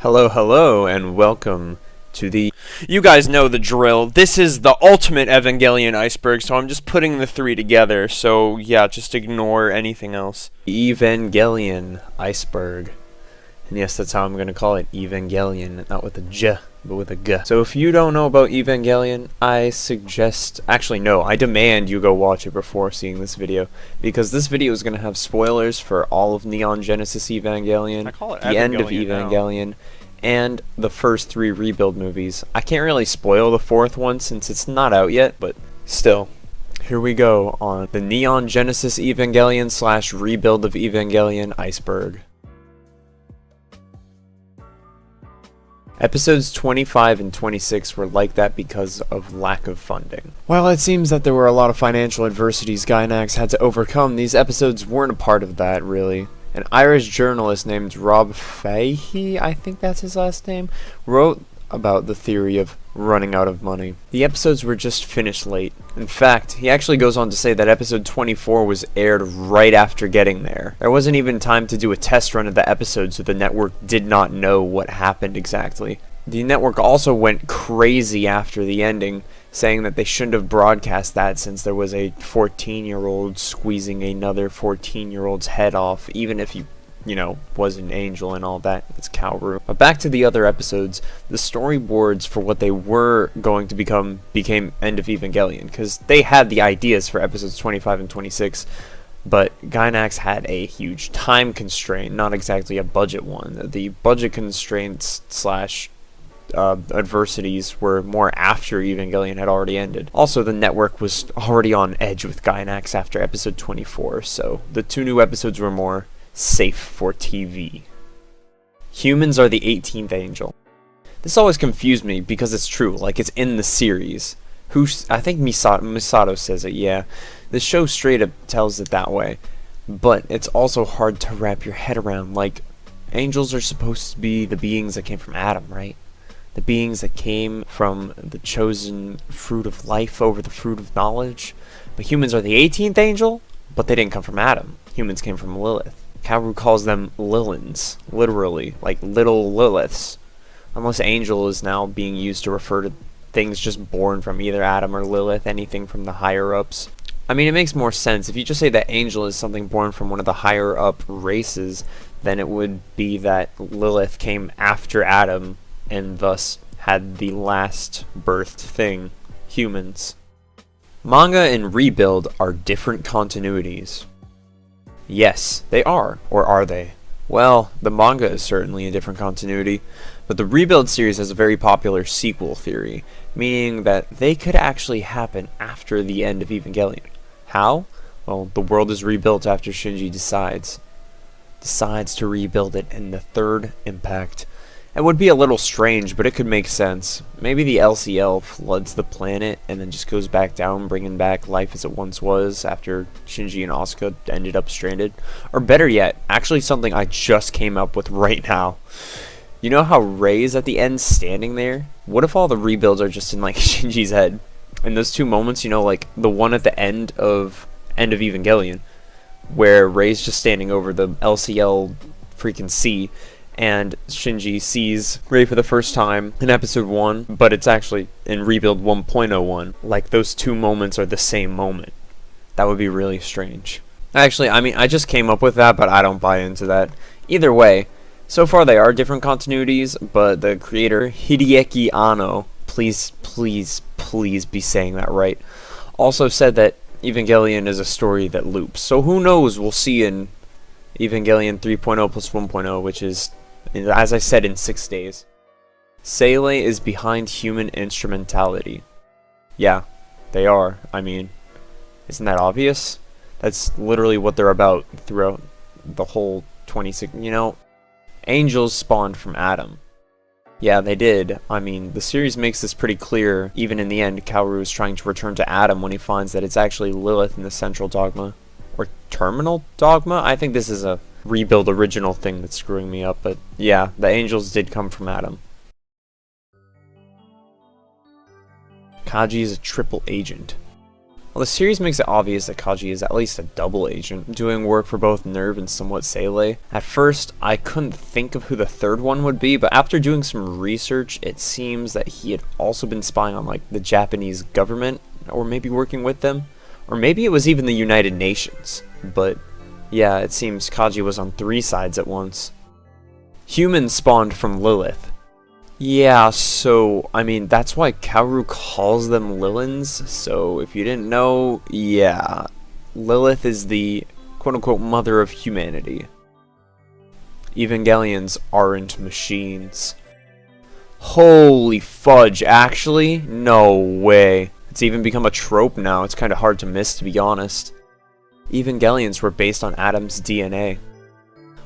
Hello, hello, and welcome to the... You guys know the drill. This is the ultimate Evangelion Iceberg, so I'm just putting the three together. So, yeah, just ignore anything else. Evangelion Iceberg. And yes, that's how I'm going to call it, Evangelion. Not with a J, but with a G. So if you don't know about Evangelion, I suggest... Actually, no, I demand you go watch it before seeing this video. Because this video is going to have spoilers for all of Neon Genesis Evangelion, I call it the end of Evangelion, and the first three Rebuild movies. I can't really spoil the fourth one since it's not out yet, but still. Here we go on the Neon Genesis Evangelion / Rebuild of Evangelion Iceberg. Episodes 25 and 26 were like that because of lack of funding. While it seems that there were a lot of financial adversities Gainax had to overcome, these episodes weren't a part of that, really. An Irish journalist named Rob Fahey, I think that's his last name, wrote about the theory of running out of money. The episodes were just finished late. In fact, he actually goes on to say that episode 24 was aired right after getting there. There wasn't even time to do a test run of the episode, so the network did not know what happened exactly. The network also went crazy after the ending, saying that they shouldn't have broadcast that since there was a 14-year-old squeezing another 14-year-old's head off, even if he was an angel and all that. It's Kaoru. But back to the other episodes, the storyboards for what they were going to became End of Evangelion, because they had the ideas for episodes 25 and 26, but Gainax had a huge time constraint, not exactly a budget one. The budget constraints / adversities were more after Evangelion had already ended. Also, the network was already on edge with Gainax after episode 24, so the two new episodes were more safe for TV. Humans are the 18th angel. This always confused me because it's true, like it's in the series. I think Misato says it, yeah. The show straight up tells it that way. But it's also hard to wrap your head around, like, angels are supposed to be the beings that came from Adam, right? The beings that came from the chosen fruit of life over the fruit of knowledge. But humans are the 18th angel, but they didn't come from Adam. Humans came from Lilith. Kaoru calls them LILLITH'S, literally, like little Liliths. Unless angel is now being used to refer to things just born from either Adam or Lilith, anything from the higher-ups. I mean, it makes more sense. If you just say that angel is something born from one of the higher-up races, then it would be that Lilith came after Adam and thus had the last birthed thing, humans. Manga and Rebuild are different continuities. Yes, they are. Or are they? Well, the manga is certainly a different continuity, but the Rebuild series has a very popular sequel theory, meaning that they could actually happen after the end of Evangelion. How? Well, the world is rebuilt after Shinji decides to rebuild it in the third impact. It would be a little strange, but it could make sense. Maybe the LCL floods the planet and then just goes back down, bringing back life as it once was after Shinji and Asuka ended up stranded. Or better yet, actually something I just came up with right now. You know how Rei's at the end standing there? What if all the rebuilds are just in like Shinji's head? In those two moments, like the one at the end of Evangelion, where Rei's just standing over the LCL freaking sea, and Shinji sees Rei for the first time in episode 1, but it's actually in Rebuild 1.01. Like, those two moments are the same moment. That would be really strange. Actually, I mean, I just came up with that, but I don't buy into that. Either way, so far they are different continuities, but the creator, Hideaki Anno, please be saying that right, also said that Evangelion is a story that loops. So who knows, we'll see in Evangelion 3.0 plus 1.0, which is, as I said, in 6 days. Seele is behind human instrumentality. Yeah, they are. I mean, isn't that obvious? That's literally what they're about throughout the whole 26... angels spawned from Adam. Yeah, they did. I mean, the series makes this pretty clear. Even in the end, Kaoru is trying to return to Adam when he finds that it's actually Lilith in the central dogma. Or terminal dogma? I think this is a Rebuild original thing that's screwing me up, but yeah, the angels did come from Adam. Kaji is a triple agent. Well, the series makes it obvious that Kaji is at least a double agent, doing work for both NERV and somewhat Seele. At first, I couldn't think of who the third one would be, but after doing some research, it seems that he had also been spying on, like, the Japanese government, or maybe working with them, or maybe it was even the United Nations. But, yeah, it seems Kaji was on 3 sides at once. Humans spawned from Lilith. Yeah, so, I mean, that's why Kaoru calls them Lillins, so if you didn't know, yeah, Lilith is the quote-unquote mother of humanity. Evangelions aren't machines. Holy fudge, actually? No way. It's even become a trope now, it's kinda hard to miss, to be honest. Evangelions were based on Adam's DNA.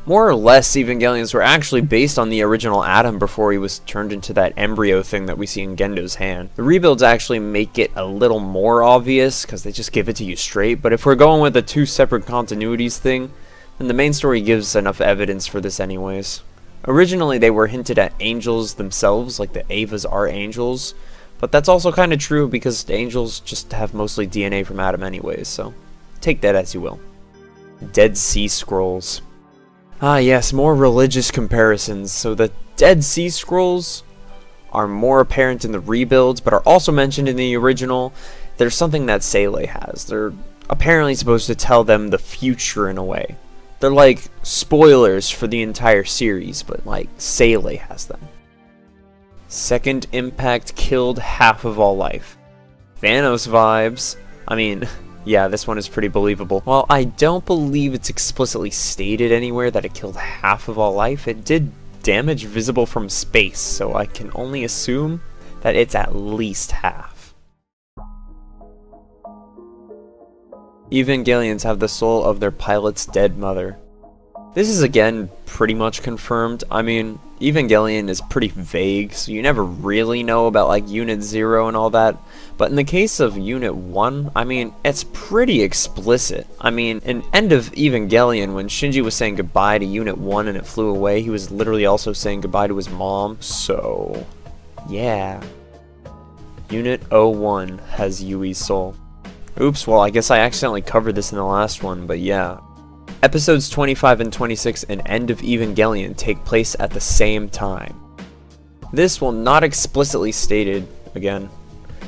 More or less, Evangelions were actually based on the original Adam before he was turned into that embryo thing that we see in Gendo's hand. The rebuilds actually make it a little more obvious, because they just give it to you straight, but if we're going with the 2 separate continuities thing, then the main story gives enough evidence for this anyways. Originally, they were hinted at angels themselves, like the Avas are angels, but that's also kind of true because the angels just have mostly DNA from Adam anyways, so take that as you will. Dead Sea Scrolls. Ah yes, more religious comparisons. So the Dead Sea Scrolls are more apparent in the rebuilds, but are also mentioned in the original. There's something that Seele has. They're apparently supposed to tell them the future in a way. They're like spoilers for the entire series, but like Seele has them. Second impact killed half of all life. Thanos vibes. I mean, yeah, this one is pretty believable. While I don't believe it's explicitly stated anywhere that it killed half of all life, it did damage visible from space, so I can only assume that it's at least half. Evangelions have the soul of their pilot's dead mother. This is again pretty much confirmed. I mean, Evangelion is pretty vague, so you never really know about like Unit 0 and all that. But in the case of Unit 1, I mean, it's pretty explicit. I mean, in End of Evangelion, when Shinji was saying goodbye to Unit 1 and it flew away, he was literally also saying goodbye to his mom, so yeah. Unit 01 has Yui's soul. Oops, well I guess I accidentally covered this in the last one, but yeah. Episodes 25 and 26 in End of Evangelion take place at the same time. This, while not explicitly stated, again,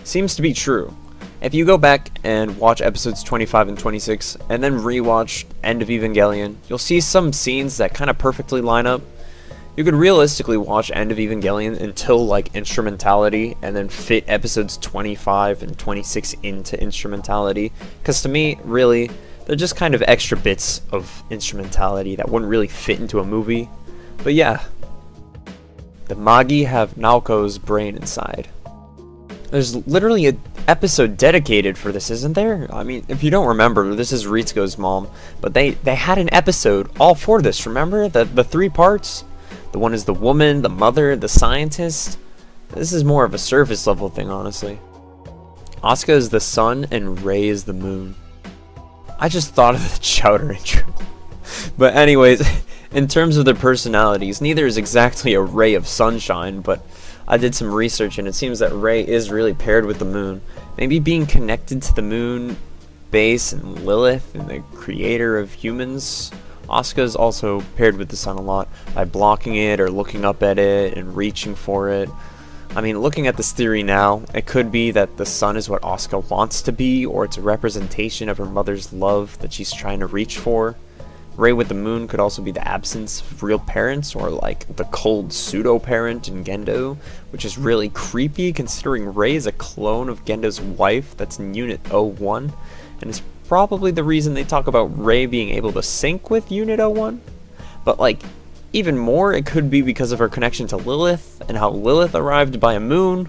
seems to be true. If you go back and watch episodes 25 and 26, and then rewatch End of Evangelion, you'll see some scenes that kind of perfectly line up. You could realistically watch End of Evangelion until like Instrumentality, and then fit episodes 25 and 26 into Instrumentality, because to me, really, they're just kind of extra bits of Instrumentality that wouldn't really fit into a movie. But yeah, the Magi have Naoko's brain inside. There's literally an episode dedicated for this, isn't there? I mean, if you don't remember, this is Ritsuko's mom, but they had an episode all for this, remember? The 3 parts? The one is the woman, the mother, the scientist. This is more of a surface level thing, honestly. Asuka is the sun and Rei is the moon. I just thought of the Chowder intro. But anyways, in terms of their personalities, neither is exactly a ray of sunshine, but I did some research and it seems that Rei is really paired with the moon. Maybe being connected to the moon base and Lilith and the creator of humans. Asuka is also paired with the sun a lot by blocking it or looking up at it and reaching for it. I mean, looking at this theory now, it could be that the sun is what Asuka wants to be, or it's a representation of her mother's love that she's trying to reach for. Rei with the moon could also be the absence of real parents, or like the cold pseudo-parent in Gendo, which is really creepy considering Rei is a clone of Gendo's wife that's in Unit 01, and is probably the reason they talk about Rei being able to sync with Unit 01. But like, even more, it could be because of her connection to Lilith, and how Lilith arrived by a moon,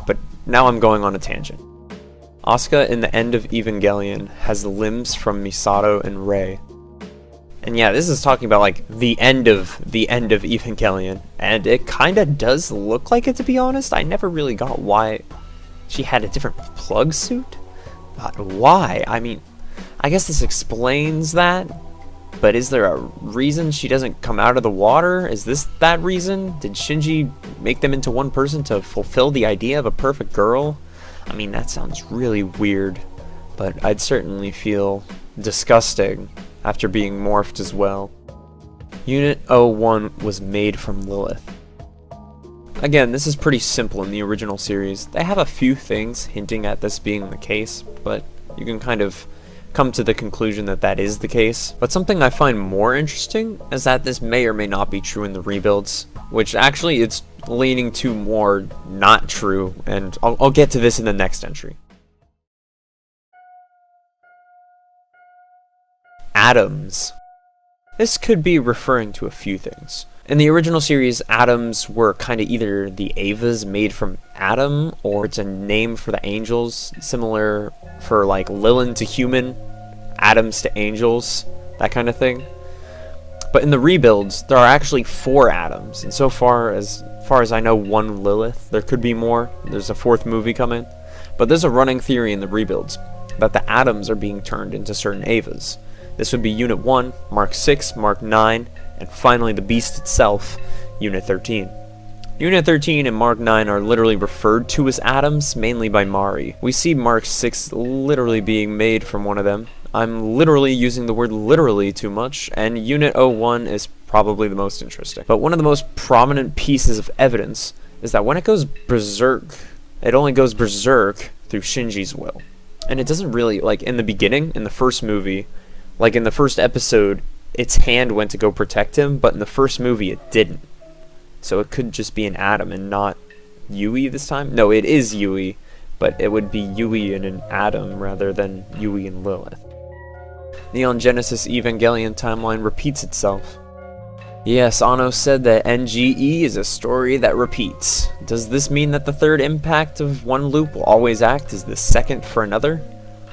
but now I'm going on a tangent. Asuka in the End of Evangelion has the limbs from Misato and Rei. And yeah, this is talking about like the end of Evangelion, and it kinda does look like it, to be honest. I never really got why she had a different plug suit, but why? I mean, I guess this explains that. But is there a reason she doesn't come out of the water? Is this that reason? Did Shinji make them into one person to fulfill the idea of a perfect girl? I mean, that sounds really weird. but I'd certainly feel disgusting after being morphed as well. Unit 01 was made from Lilith. Again, this is pretty simple in the original series. They have a few things hinting at this being the case, but you can kind of come to the conclusion that that is the case. But something I find more interesting is that this may or may not be true in the rebuilds, which actually it's leaning to more not true, and I'll get to this in the next entry. Atoms. This could be referring to a few things. In the original series, atoms were kind of either the Avas made from Adam, or it's a name for the angels, similar for like Lilith to human, atoms to angels, that kind of thing. But in the rebuilds, there are actually 4 atoms, and so far as I know, 1 Lilith. There could be more. There's a 4th movie coming. But there's a running theory in the rebuilds that the atoms are being turned into certain Avas. This would be Unit 1, Mark 6, Mark 9, and finally the beast itself, Unit 13. Unit 13 and Mark 9 are literally referred to as atoms, mainly by Mari. We see Mark 6 literally being made from one of them. I'm literally using the word literally too much, and Unit 01 is probably the most interesting. But one of the most prominent pieces of evidence is that when it goes berserk, it only goes berserk through Shinji's will. And it doesn't really, like in the beginning, in the first movie, like in the first episode, its hand went to go protect him, but in the first movie it didn't. So it could just be an atom and not Yui this time? No, it is Yui, but it would be Yui and an atom rather than Yui and Lilith. Neon Genesis Evangelion timeline repeats itself. Yes, Anno said that NGE is a story that repeats. Does this mean that the third impact of one loop will always act as the second for another?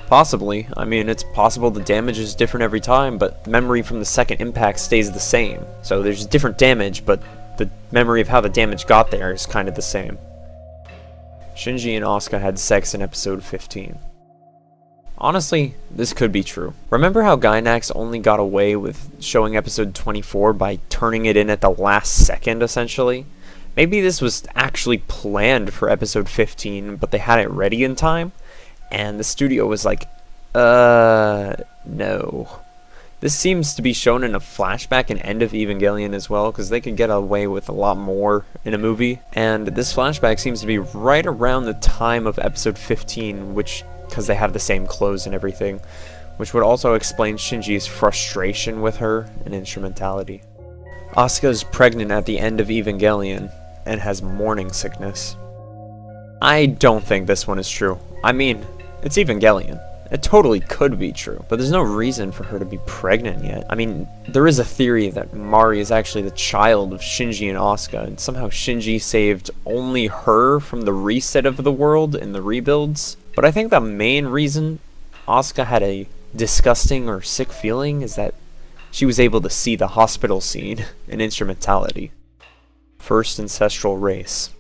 Possibly. I mean, it's possible the damage is different every time, but memory from the second impact stays the same. So there's different damage, but the memory of how the damage got there is kind of the same. Shinji and Asuka had sex in episode 15. Honestly, this could be true. Remember how Gainax only got away with showing episode 24 by turning it in at the last second, essentially? Maybe this was actually planned for episode 15, but they had it ready in time? And the studio was like, no. This seems to be shown in a flashback and end of Evangelion as well, because they could get away with a lot more in a movie. And this flashback seems to be right around the time of episode 15, which, because they have the same clothes and everything, which would also explain Shinji's frustration with her and instrumentality. Asuka's pregnant at the end of Evangelion and has morning sickness. I don't think this one is true. I mean, it's Evangelion. It totally could be true, but there's no reason for her to be pregnant yet. I mean, there is a theory that Mari is actually the child of Shinji and Asuka, and somehow Shinji saved only her from the reset of the world in the rebuilds. But I think the main reason Asuka had a disgusting or sick feeling is that she was able to see the hospital scene in instrumentality. First ancestral race.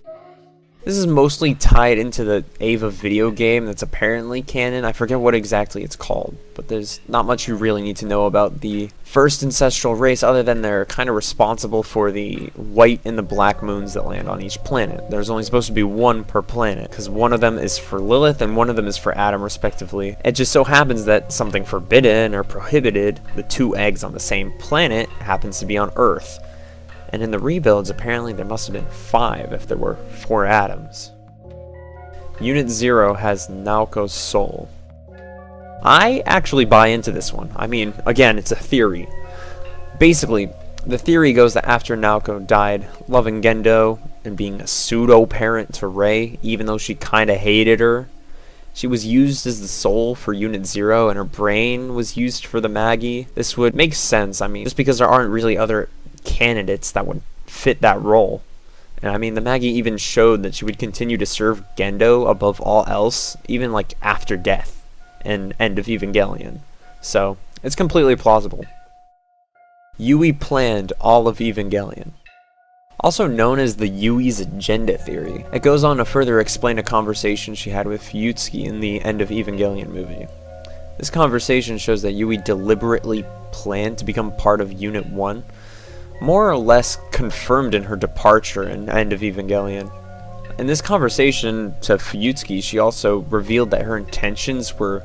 This is mostly tied into the Ava video game that's apparently canon. I forget what exactly it's called, but there's not much you really need to know about the first ancestral race other than they're kind of responsible for the white and the black moons that land on each planet. There's only supposed to be one per planet, because one of them is for Lilith and one of them is for Adam, respectively. It just so happens that something forbidden or prohibited, the 2 eggs on the same planet, happens to be on Earth. And in the rebuilds, apparently there must have been 5 if there were 4 atoms. Unit 0 has Naoko's soul. I actually buy into this one. I mean, again, it's a theory. Basically, the theory goes that after Naoko died, loving Gendo and being a pseudo-parent to Rei, even though she kinda hated her, she was used as the soul for Unit 0 and her brain was used for the Maggie. This would make sense, I mean, just because there aren't really other candidates that would fit that role. And I mean, the Maggie even showed that she would continue to serve Gendo above all else, even like after death and end of Evangelion. So it's completely plausible. Yui planned all of Evangelion. Also known as the Yui's agenda theory. It goes on to further explain a conversation she had with Fuyutsuki in the end of Evangelion movie. This conversation shows that Yui deliberately planned to become part of Unit 1, more or less confirmed in her departure in End of Evangelion. In this conversation to Fuyutsuki, she also revealed that her intentions were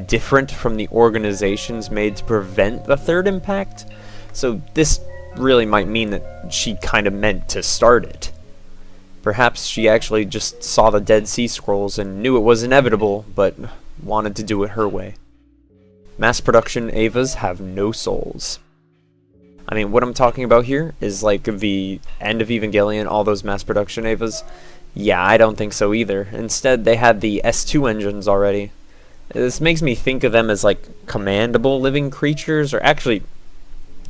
different from the organizations made to prevent the third impact. So this really might mean that she kind of meant to start it. Perhaps she actually just saw the Dead Sea Scrolls and knew it was inevitable, but wanted to do it her way. Mass production Evas have no souls. I mean, what I'm talking about here is like the end of Evangelion, all those mass production Evas. Yeah, I don't think so either. Instead, they had the S2 engines already. This makes me think of them as like commandable living creatures, or actually,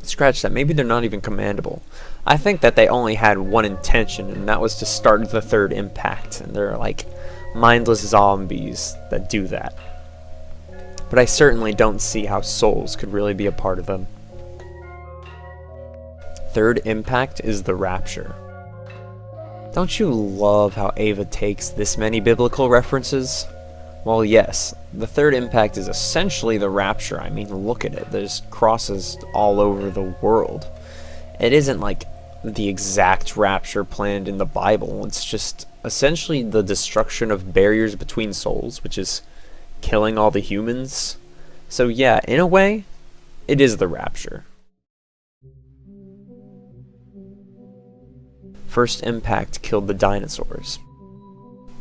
scratch that, maybe they're not even commandable. I think that they only had one intention, and that was to start the third impact, and they're like mindless zombies that do that. But I certainly don't see how souls could really be a part of them. Third impact is the rapture. Don't you love how Eva takes this many biblical references? Well, yes, the third impact is essentially the rapture. I mean, look at it. There's crosses all over the world. It isn't like the exact rapture planned in the Bible. It's just essentially the destruction of barriers between souls, which is killing all the humans. So yeah, in a way, it is the rapture. First impact killed the dinosaurs.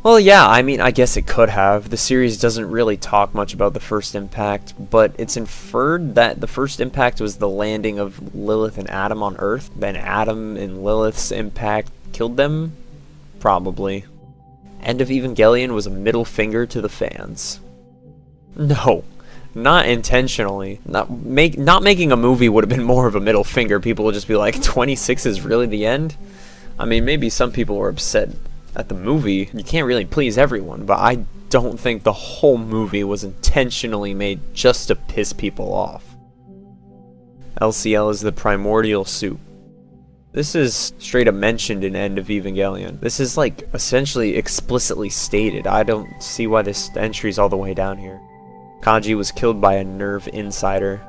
Well, yeah, I mean, I guess it could have. The series doesn't really talk much about the first impact, but it's inferred that the first impact was the landing of Lilith and Adam on Earth. Then Adam and Lilith's impact killed them? Probably. End of Evangelion was a middle finger to the fans. No, not intentionally. Not making a movie would have been more of a middle finger. People would just be like, 26 is really the end? I mean, maybe some people were upset at the movie. You can't really please everyone, but I don't think the whole movie was intentionally made just to piss people off. LCL is the primordial soup. This is straight up mentioned in End of Evangelion. This is like essentially explicitly stated. I don't see why this entry's all the way down here. Kaji was killed by a NERV insider.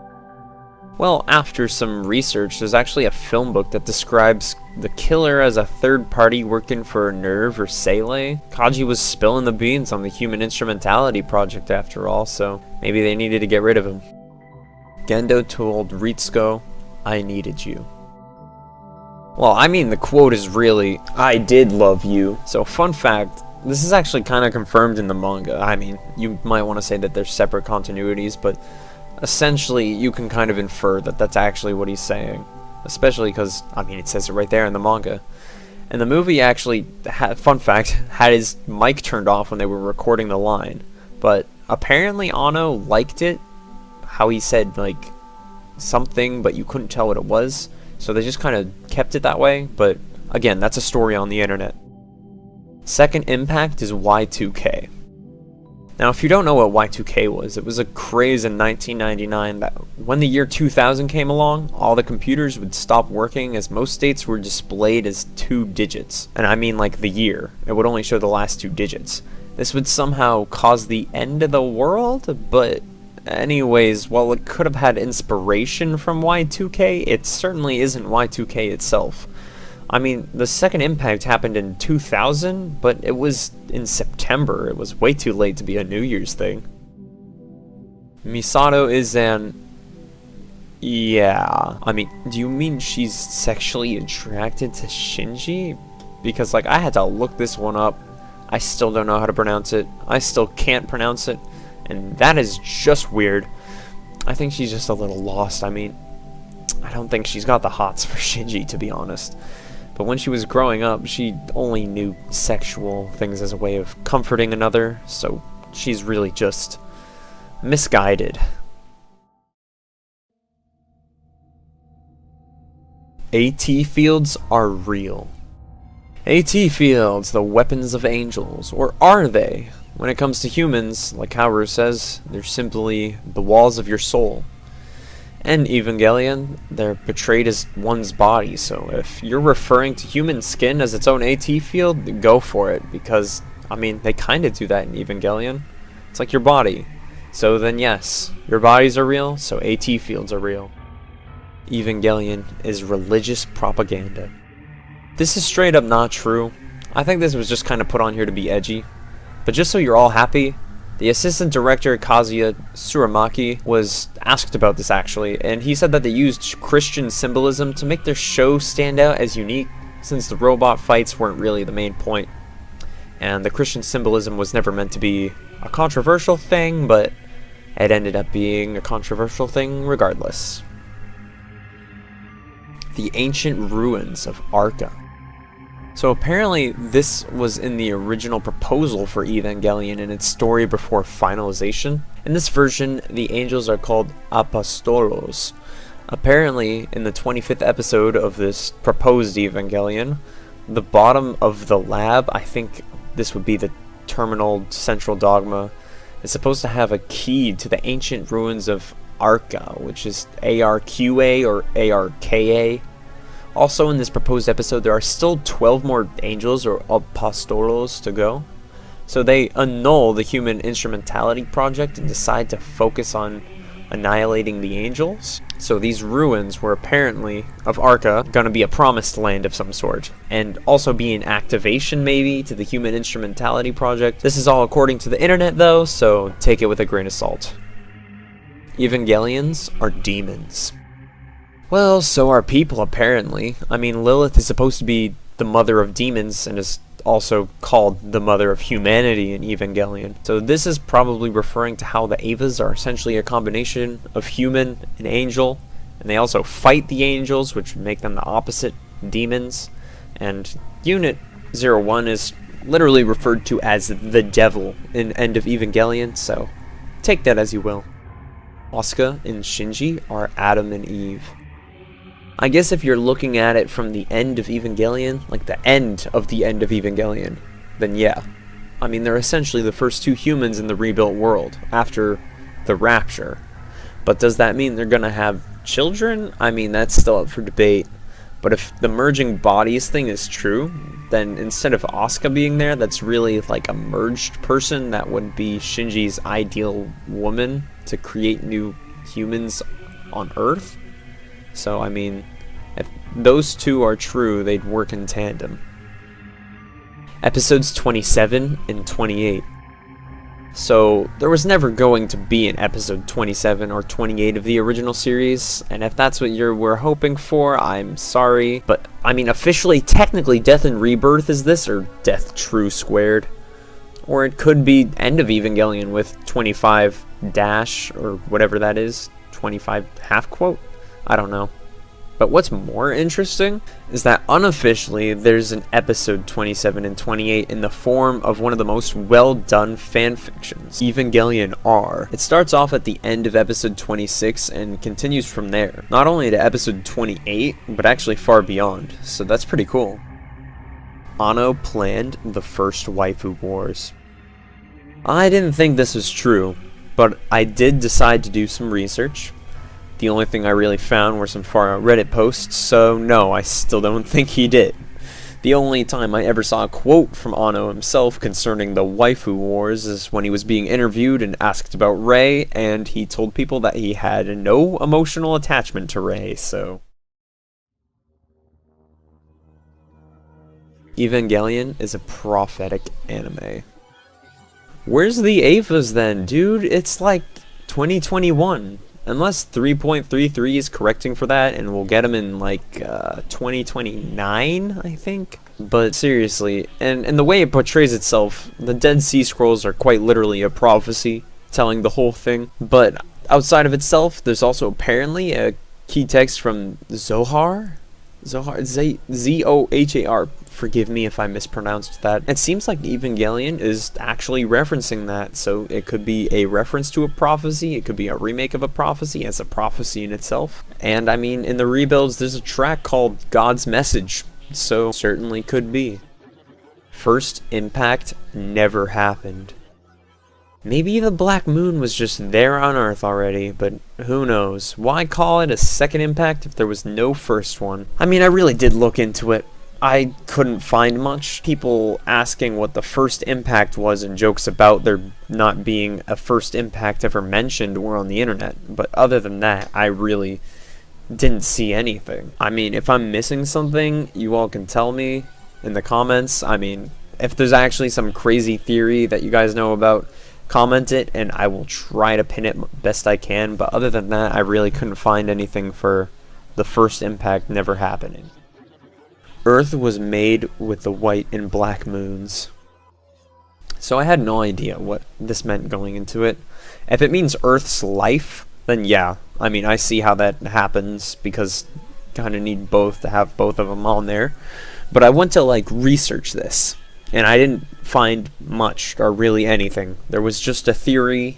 Well, after some research, there's actually a film book that describes the killer as a third party working for NERV or Sele. Kaji was spilling the beans on the Human Instrumentality Project after all, so maybe they needed to get rid of him. Gendo told Ritsuko, "I needed you." Well, I mean, the quote is really, "I did love you." So, fun fact, this is actually kind of confirmed in the manga. I mean, you might want to say that there's separate continuities, but essentially, you can kind of infer that that's actually what he's saying. Especially because, I mean, it says it right there in the manga. And the movie actually, fun fact, had his mic turned off when they were recording the line. But apparently Anno liked it, how he said, like, something, but you couldn't tell what it was. So they just kind of kept it that way. But, again, that's a story on the internet. Second impact is Y2K. Now, if you don't know what Y2K was, it was a craze in 1999 that when the year 2000 came along, all the computers would stop working as most states were displayed as 2 digits. And I mean like the year. It would only show the last 2 digits. This would somehow cause the end of the world, but anyways, while it could have had inspiration from Y2K, it certainly isn't Y2K itself. I mean, the second impact happened in 2000, but it was in September. It was way too late to be a New Year's thing. Misato is an... Yeah. I mean, do you mean she's sexually attracted to Shinji? Because, like, I had to look this one up. I still don't know how to pronounce it. I still can't pronounce it. And that is just weird. I think she's just a little lost. I mean, I don't think she's got the hots for Shinji, to be honest. But when she was growing up, she only knew sexual things as a way of comforting another, so she's really just misguided. AT fields are real. AT fields, the weapons of angels, or are they? When it comes to humans, like Haru says, they're simply the walls of your soul. And Evangelion, they're portrayed as one's body, so if you're referring to human skin as its own AT field, go for it, because, I mean, they kinda do that in Evangelion. It's like your body. So then yes, your bodies are real, so AT fields are real. Evangelion is religious propaganda. This is straight up not true. I think this was just kinda put on here to be edgy. But just so you're all happy, The assistant director, Kazuya Tsurumaki, was asked about this actually, and he said that they used Christian symbolism to make their show stand out as unique, since the robot fights weren't really the main point. And the Christian symbolism was never meant to be a controversial thing, but it ended up being a controversial thing regardless. The ancient ruins of Arca. So apparently this was in the original proposal for Evangelion in its story before finalization. In this version, the angels are called apostolos. Apparently, in the 25th episode of this proposed Evangelion, the bottom of the lab, I think this would be the terminal central dogma, is supposed to have a key to the ancient ruins of Arca, which is ARQA or ARKA. Also in this proposed episode, there are still 12 more angels or apostolos to go. So they annul the human instrumentality project and decide to focus on annihilating the angels. So these ruins were apparently, of Arca, gonna be a promised land of some sort, and also be an activation maybe to the human instrumentality project. This is all according to the internet though, so take it with a grain of salt. Evangelions are demons. Well, so are people apparently. I mean, Lilith is supposed to be the mother of demons and is also called the mother of humanity in Evangelion. So this is probably referring to how the Evas are essentially a combination of human and angel, and they also fight the angels, which would make them the opposite, demons. And Unit 01 is literally referred to as the devil in End of Evangelion, so take that as you will. Asuka and Shinji are Adam and Eve. I guess if you're looking at it from the end of Evangelion, like the end of Evangelion, then yeah. I mean, they're essentially the first two humans in the rebuilt world, after the rapture. But does that mean they're gonna have children? I mean, that's still up for debate. But if the merging bodies thing is true, then instead of Asuka being there, that's really like a merged person that would be Shinji's ideal woman to create new humans on Earth. So, I mean, if those two are true, they'd work in tandem. Episodes 27 and 28. So, there was never going to be an episode 27 or 28 of the original series, and if that's what you were hoping for, I'm sorry. But, I mean, officially, technically, Death and Rebirth is this, or Death True Squared. Or it could be End of Evangelion with 25 dash, or whatever that is, 25 half quote? I don't know. But what's more interesting is that unofficially there's an episode 27 and 28 in the form of one of the most well done fanfictions, Evangelion R. It starts off at the end of episode 26 and continues from there. Not only to episode 28, but actually far beyond, so that's pretty cool. Anno planned the first waifu wars. I didn't think this was true, but I did decide to do some research. The only thing I really found were some far out Reddit posts, so no, I still don't think he did. The only time I ever saw a quote from Anno himself concerning the waifu wars is when he was being interviewed and asked about Rei, and he told people that he had no emotional attachment to Rei, so... Evangelion is a prophetic anime. Where's the Evas then, dude? It's like 2021. Unless 3.33 is correcting for that, and we'll get them in like 2029, I think. But seriously, and the way it portrays itself, the Dead Sea Scrolls are quite literally a prophecy telling the whole thing. But outside of itself, there's also apparently a key text from Zohar, Z-O-H-A-R. Forgive me if I mispronounced that. It seems like Evangelion is actually referencing that, so it could be a reference to a prophecy, it could be a remake of a prophecy as a prophecy in itself. And I mean, in the rebuilds, there's a track called God's Message, so certainly could be. First impact never happened. Maybe the Black Moon was just there on Earth already, but who knows? Why call it a second impact if there was no first one? I mean, I really did look into it. I couldn't find much. People asking what the first impact was and jokes about there not being a first impact ever mentioned were on the internet. But other than that, I really didn't see anything. I mean, if I'm missing something, you all can tell me in the comments. I mean, if there's actually some crazy theory that you guys know about, comment it and I will try to pin it best I can, but other than that, I really couldn't find anything for the first impact never happening. Earth was made with the white and black moons. So I had no idea what this meant going into it. If it means Earth's life, then yeah, I mean, I see how that happens, because you kind of need both to have both of them on there. But I went to like research this, and I didn't find much or really anything. There was just a theory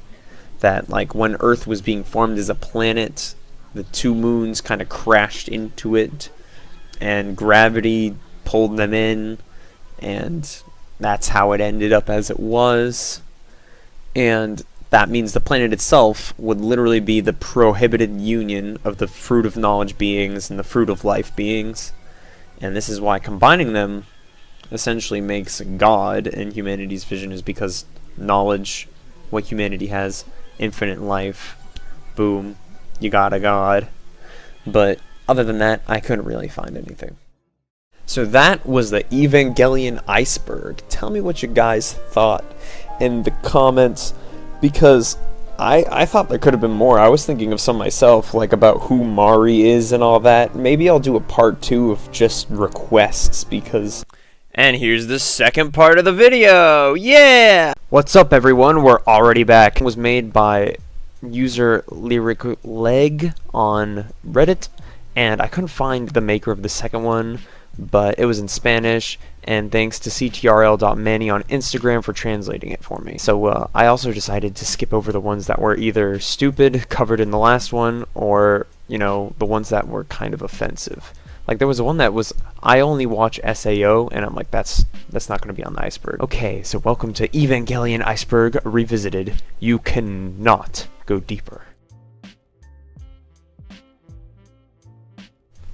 that like when Earth was being formed as a planet, the two moons kind of crashed into it, and gravity pulled them in, and that's how it ended up as it was. And that means the planet itself would literally be the prohibited union of the fruit of knowledge beings and the fruit of life beings. And this is why combining them essentially makes God in humanity's vision, is because knowledge, what humanity has, infinite life, boom, you got a God. But other than that, I couldn't really find anything. So that was the Evangelion Iceberg. Tell me what you guys thought in the comments, because I thought there could have been more. I was thinking of some myself, like about who Mari is and all that. Maybe I'll do a part 2 of just requests, because... And here's the second part of the video! Yeah! What's up, everyone? We're already back. It was made by user Lyric Leg on Reddit, and I couldn't find the maker of the second one, but it was in Spanish, and thanks to ctrl.manny on Instagram for translating it for me. So I also decided to skip over the ones that were either stupid, covered in the last one, or, you know, the ones that were kind of offensive. Like, there was one that was, I only watch SAO, and I'm like, that's not going to be on the Iceberg. Okay, so welcome to Evangelion Iceberg Revisited. You cannot go deeper.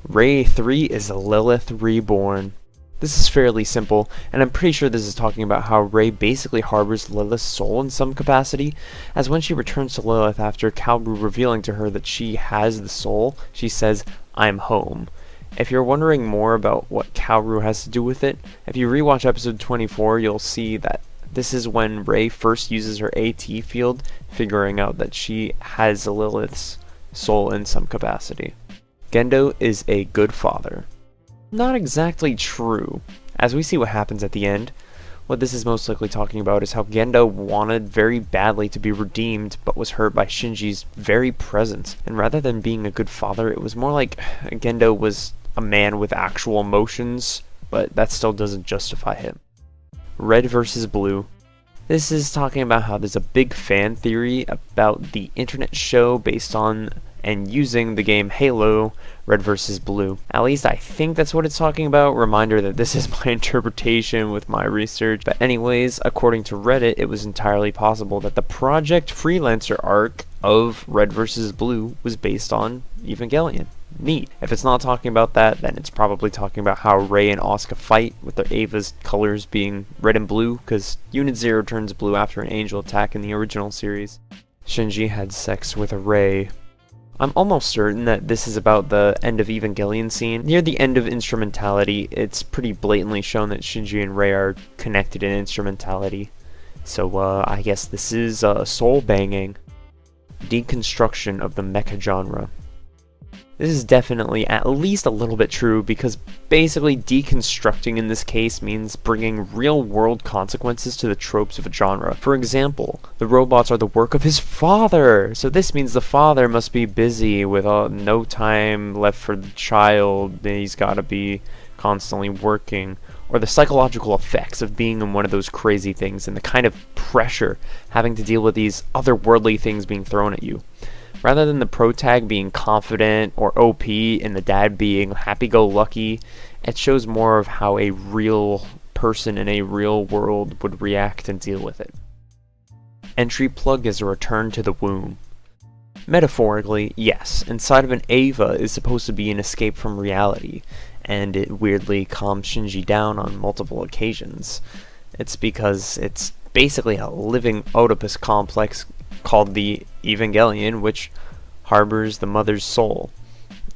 Ray 3 is Lilith Reborn. This is fairly simple, and I'm pretty sure this is talking about how Ray basically harbors Lilith's soul in some capacity, as when she returns to Lilith after Kalbu revealing to her that she has the soul, she says, "I'm home." If you're wondering more about what Kalbu has to do with it, if you rewatch episode 24, you'll see that this is when Ray first uses her AT field, figuring out that she has Lilith's soul in some capacity. Gendo is a good father. Not exactly true. As we see what happens at the end, what this is most likely talking about is how Gendo wanted very badly to be redeemed, but was hurt by Shinji's very presence. And rather than being a good father, it was more like Gendo was a man with actual emotions, but that still doesn't justify him. Red versus Blue. This is talking about how there's a big fan theory about the internet show based on and using the game Halo, Red vs. Blue. At least I think that's what it's talking about. Reminder that this is my interpretation with my research. But anyways, according to Reddit, it was entirely possible that the Project Freelancer arc of Red vs. Blue was based on Evangelion. Neat. If it's not talking about that, then it's probably talking about how Ray and Asuka fight, with their Ava's colors being red and blue, because Unit 0 turns blue after an angel attack in the original series. Shinji had sex with Ray. I'm almost certain that this is about the end of Evangelion scene. Near the end of Instrumentality, it's pretty blatantly shown that Shinji and Rei are connected in Instrumentality. So, I guess this is soul banging. Deconstruction of the mecha genre. This is definitely at least a little bit true, because basically deconstructing in this case means bringing real-world consequences to the tropes of a genre. For example, the robots are the work of his father, so this means the father must be busy with no time left for the child, he's gotta be constantly working. Or the psychological effects of being in one of those crazy things, and the kind of pressure having to deal with these otherworldly things being thrown at you. Rather than the protag being confident or OP and the dad being happy-go-lucky, it shows more of how a real person in a real world would react and deal with it. Entry plug is a return to the womb. Metaphorically, yes, inside of an Ava is supposed to be an escape from reality, and it weirdly calms Shinji down on multiple occasions. It's because it's basically a living Oedipus complex called the Evangelion, which harbors the mother's soul.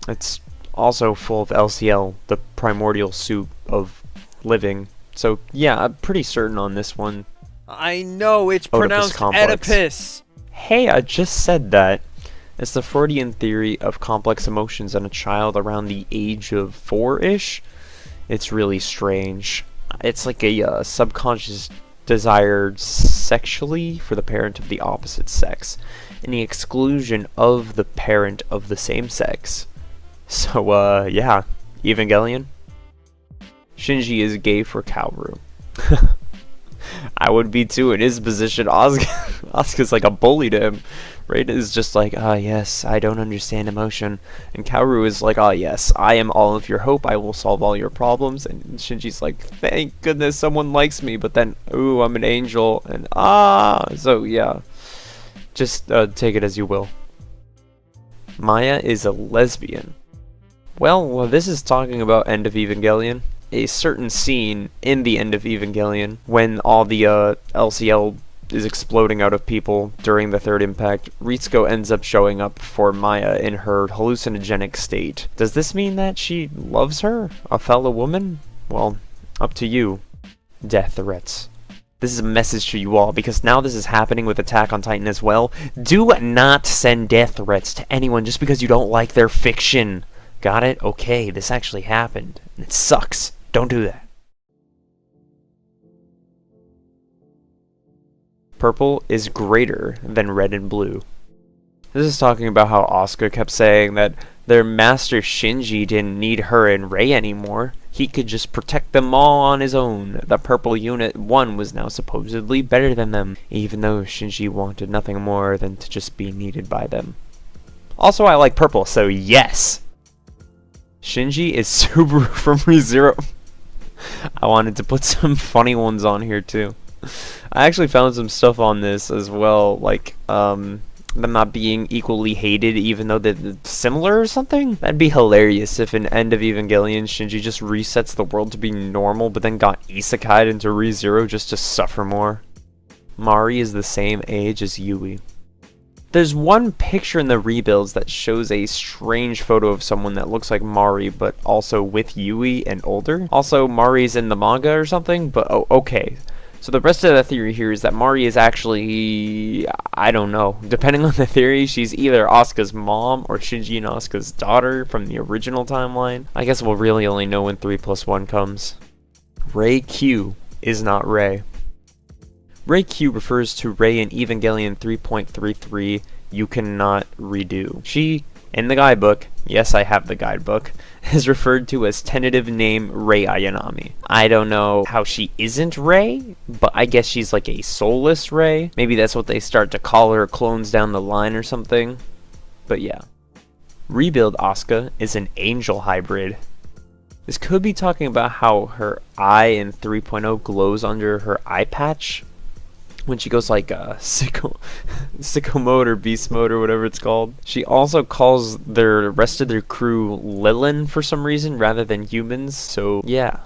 It's also full of LCL, the primordial soup of living. So yeah, I'm pretty certain on this one. I know, it's pronounced Oedipus. Hey, I just said that. It's the Freudian theory of complex emotions in a child around the age of 4-ish. It's really strange. It's like a subconscious desire sexually for the parent of the opposite sex, and the exclusion of the parent of the same sex. So, yeah, Evangelion. Shinji is gay for Kaoru. I would be too in his position. Asuka's like a bully to him. Reina is just like, yes, I don't understand emotion. And Kaoru is like, yes, I am all of your hope. I will solve all your problems. And Shinji's like, thank goodness someone likes me. But then, ooh, I'm an angel. And so yeah. Just take it as you will. Maya is a lesbian. Well, this is talking about End of Evangelion. A certain scene in the End of Evangelion when all the LCL is exploding out of people during the third impact, Ritsuko ends up showing up for Maya in her hallucinogenic state. Does this mean that she loves her? A fellow woman? Well, up to you. Death threats. This is a message to you all, because now this is happening with Attack on Titan as well. Do not send death threats to anyone just because you don't like their fiction. Got it? Okay, this actually happened. And it sucks. Don't do that. Purple is greater than red and blue. This is talking about how Asuka kept saying that their master Shinji didn't need her and Rei anymore. He could just protect them all on his own. The purple unit 1 was now supposedly better than them, even though Shinji wanted nothing more than to just be needed by them. Also, I like purple, so yes! Shinji is Subaru from ReZero. I wanted to put some funny ones on here too. I actually found some stuff on this as well, like them not being equally hated even though they're similar or something. That'd be hilarious if in End of Evangelion Shinji just resets the world to be normal but then got isekai'd into ReZero just to suffer more. Mari is the same age as Yui. There's one picture in the rebuilds that shows a strange photo of someone that looks like Mari, but also with Yui and older. Also, Mari's in the manga or something, but okay. So the rest of the theory here is that Mari is actually, I don't know. Depending on the theory, she's either Asuka's mom or Shinji and Asuka's daughter from the original timeline. I guess we'll really only know when 3+1 comes. Rei Q is not Rei. Rei Q refers to Rei in Evangelion 3.33, You Cannot Redo. She, in the guidebook, yes I have the guidebook, is referred to as tentative name Rei Ayanami. I don't know how she isn't Rei, but I guess she's like a soulless Rei. Maybe that's what they start to call her clones down the line or something. But yeah. Rebuild Asuka is an angel hybrid. This could be talking about how her eye in 3.0 glows under her eye patch when she goes like sicko mode or beast mode or whatever it's called. She also calls the rest of their crew Lilin for some reason rather than humans, so yeah.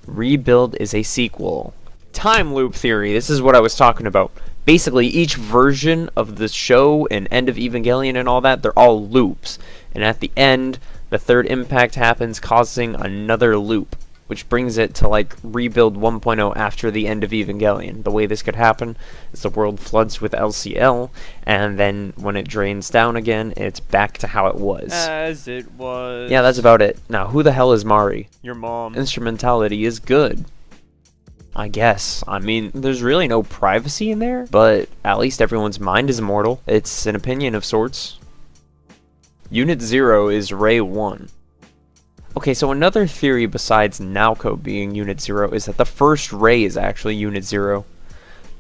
Rebuild is a sequel. Time loop theory, this is what I was talking about. Basically, each version of the show and End of Evangelion and all that, they're all loops. And at the end, the third impact happens, causing another loop, which brings it to like Rebuild 1.0 after the End of Evangelion. The way this could happen is the world floods with LCL, and then when it drains down again, it's back to how it was. As it was. Yeah, that's about it. Now, who the hell is Mari? Your mom. Instrumentality is good, I guess. I mean, there's really no privacy in there, but at least everyone's mind is immortal. It's an opinion of sorts. Unit 0 is Rei 1. Okay, so another theory besides Naoko being Unit 0 is that the first Rei is actually Unit 0.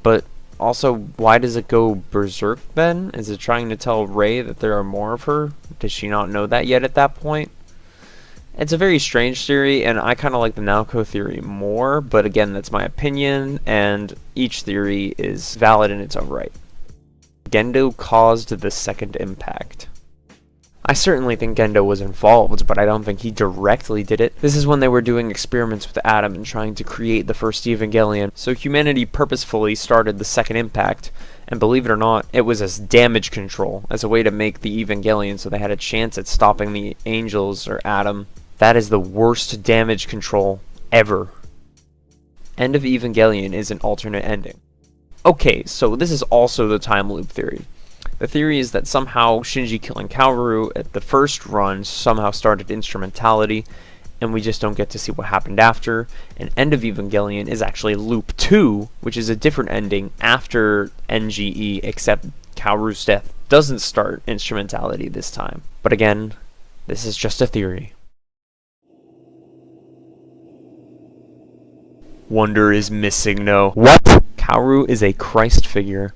But also, why does it go berserk then? Is it trying to tell Rei that there are more of her? Does she not know that yet at that point? It's a very strange theory, and I kind of like the Naoko theory more, but again, that's my opinion, and each theory is valid in its own right. Gendo caused the second impact. I certainly think Gendo was involved, but I don't think he directly did it. This is when they were doing experiments with Adam and trying to create the first Evangelion, so humanity purposefully started the second impact, and believe it or not, it was as damage control, as a way to make the Evangelion so they had a chance at stopping the angels or Adam. That is the worst damage control ever. End of Evangelion is an alternate ending. Okay, so this is also the time loop theory. The theory is that somehow Shinji killing Kaoru at the first run somehow started instrumentality, and we just don't get to see what happened after. And End of Evangelion is actually Loop 2, which is a different ending after NGE, except Kaoru's death doesn't start instrumentality this time. But again, this is just a theory. Wonder is missing, no. What? Kaoru is a Christ figure.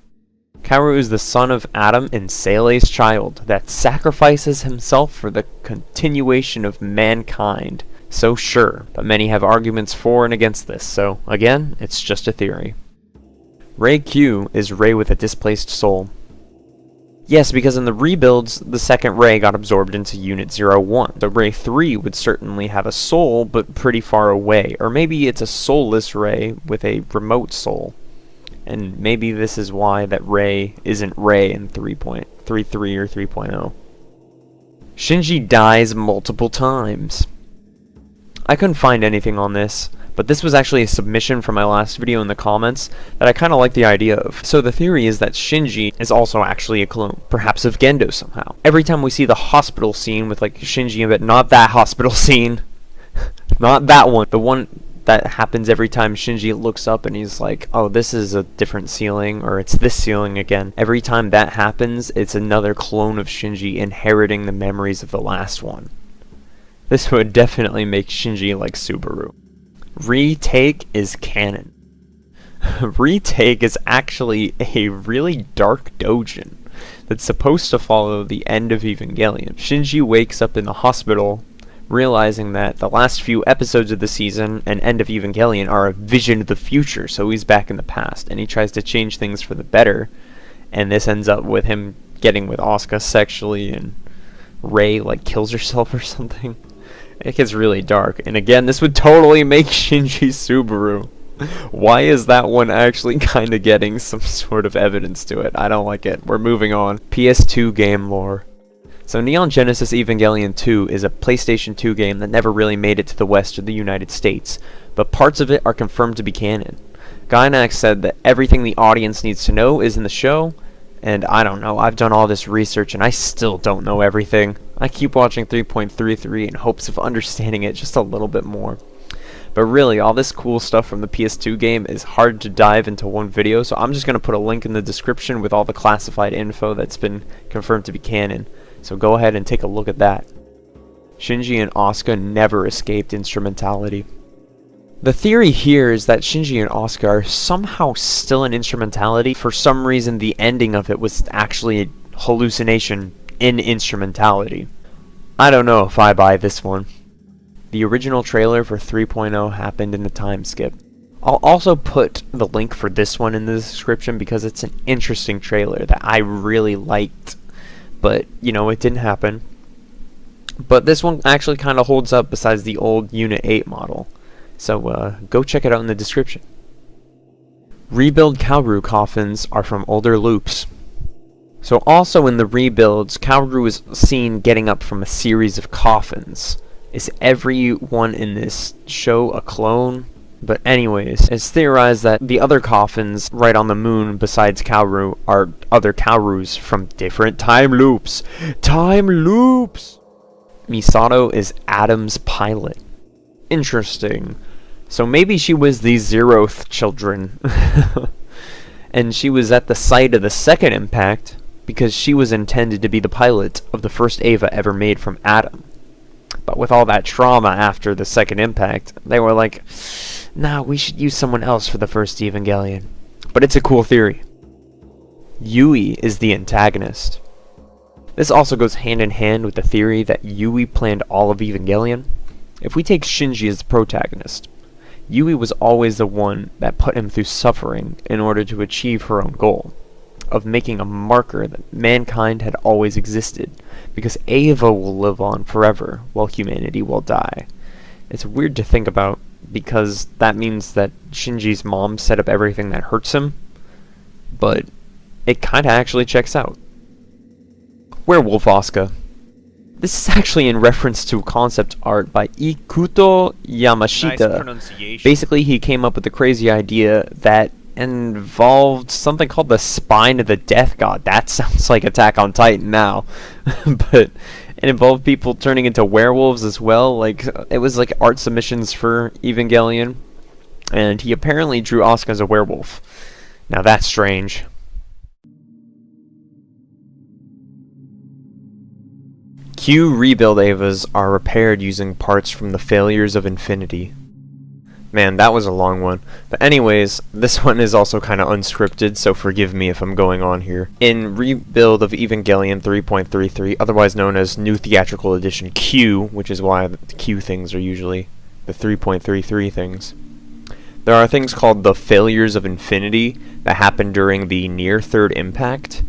Kaoru is the son of Adam and Sele's child that sacrifices himself for the continuation of mankind. So sure, but many have arguments for and against this, so again, it's just a theory. Rei Q is Rei with a displaced soul. Yes, because in the rebuilds, the second Rei got absorbed into Unit 01. So Rei 3 would certainly have a soul, but pretty far away. Or maybe it's a soulless Rei with a remote soul. And maybe this is why that Rei isn't Rei in 3.33 or 3.0. Shinji dies multiple times. I couldn't find anything on this, but this was actually a submission from my last video in the comments that I kind of like the idea of. So the theory is that Shinji is also actually a clone, perhaps of Gendo somehow. Every time we see the hospital scene with like Shinji, but not that hospital scene, not that one, the one that happens every time Shinji looks up and he's like, oh, this is a different ceiling, or it's this ceiling again. Every time that happens, it's another clone of Shinji inheriting the memories of the last one. This would definitely make Shinji like Subaru. Retake is canon. Retake is actually a really dark doujin that's supposed to follow the end of Evangelion. Shinji wakes up in the hospital realizing that the last few episodes of the season and End of Evangelion are a vision of the future, so he's back in the past, and he tries to change things for the better, and this ends up with him getting with Asuka sexually, and Rei like kills herself or something. It gets really dark, and again, this would totally make Shinji Subaru. Why is that one actually kind of getting some sort of evidence to it? I don't like it. We're moving on. PS2 game lore. So Neon Genesis Evangelion 2 is a PlayStation 2 game that never really made it to the West or the United States, but parts of it are confirmed to be canon. Gainax said that everything the audience needs to know is in the show, and I don't know, I've done all this research and I still don't know everything. I keep watching 3.33 in hopes of understanding it just a little bit more. But really, all this cool stuff from the PS2 game is hard to dive into one video, so I'm just going to put a link in the description with all the classified info that's been confirmed to be canon. So go ahead and take a look at that. Shinji and Asuka never escaped instrumentality. The theory here is that Shinji and Asuka are somehow still in instrumentality. For some reason, the ending of it was actually a hallucination in instrumentality. I don't know if I buy this one. The original trailer for 3.0 happened in the time skip. I'll also put the link for this one in the description because it's an interesting trailer that I really liked. But, you know, it didn't happen. But this one actually kind of holds up besides the old Unit 8 model. So go check it out in the description. Rebuild Kaoru coffins are from older loops. So also in the rebuilds, Kaoru is seen getting up from a series of coffins. Is everyone in this show a clone? But anyways, it's theorized that the other coffins right on the moon besides Kaoru are other Kaorus from different time loops. Time loops! Misato is Adam's pilot. Interesting. So maybe she was the 0th children. And she was at the site of the second impact because she was intended to be the pilot of the first Eva ever made from Adam. But with all that trauma after the second impact, they were like, nah, we should use someone else for the first Evangelion. But it's a cool theory. Yui is the antagonist. This also goes hand in hand with the theory that Yui planned all of Evangelion. If we take Shinji as the protagonist, Yui was always the one that put him through suffering in order to achieve her own goal of making a marker that mankind had always existed, because Eva will live on forever while humanity will die. It's weird to think about, because that means that Shinji's mom set up everything that hurts him, but it kinda actually checks out. Werewolf Asuka. This is actually in reference to concept art by Ikuto Yamashita. Nice pronunciation. Basically, he came up with the crazy idea that involved something called the spine of the death god. That sounds like Attack on Titan now. But it involved people turning into werewolves as well. Like, it was like art submissions for Evangelion. And he apparently drew Asuka as a werewolf. Now that's strange. Q rebuild Evas are repaired using parts from the failures of Infinity. Man, that was a long one. But anyways, this one is also kind of unscripted, so forgive me if I'm going on here. In Rebuild of Evangelion 3.33, otherwise known as New Theatrical Edition Q, which is why the Q things are usually the 3.33 things, there are things called the Failures of Infinity that happen during the near third impact.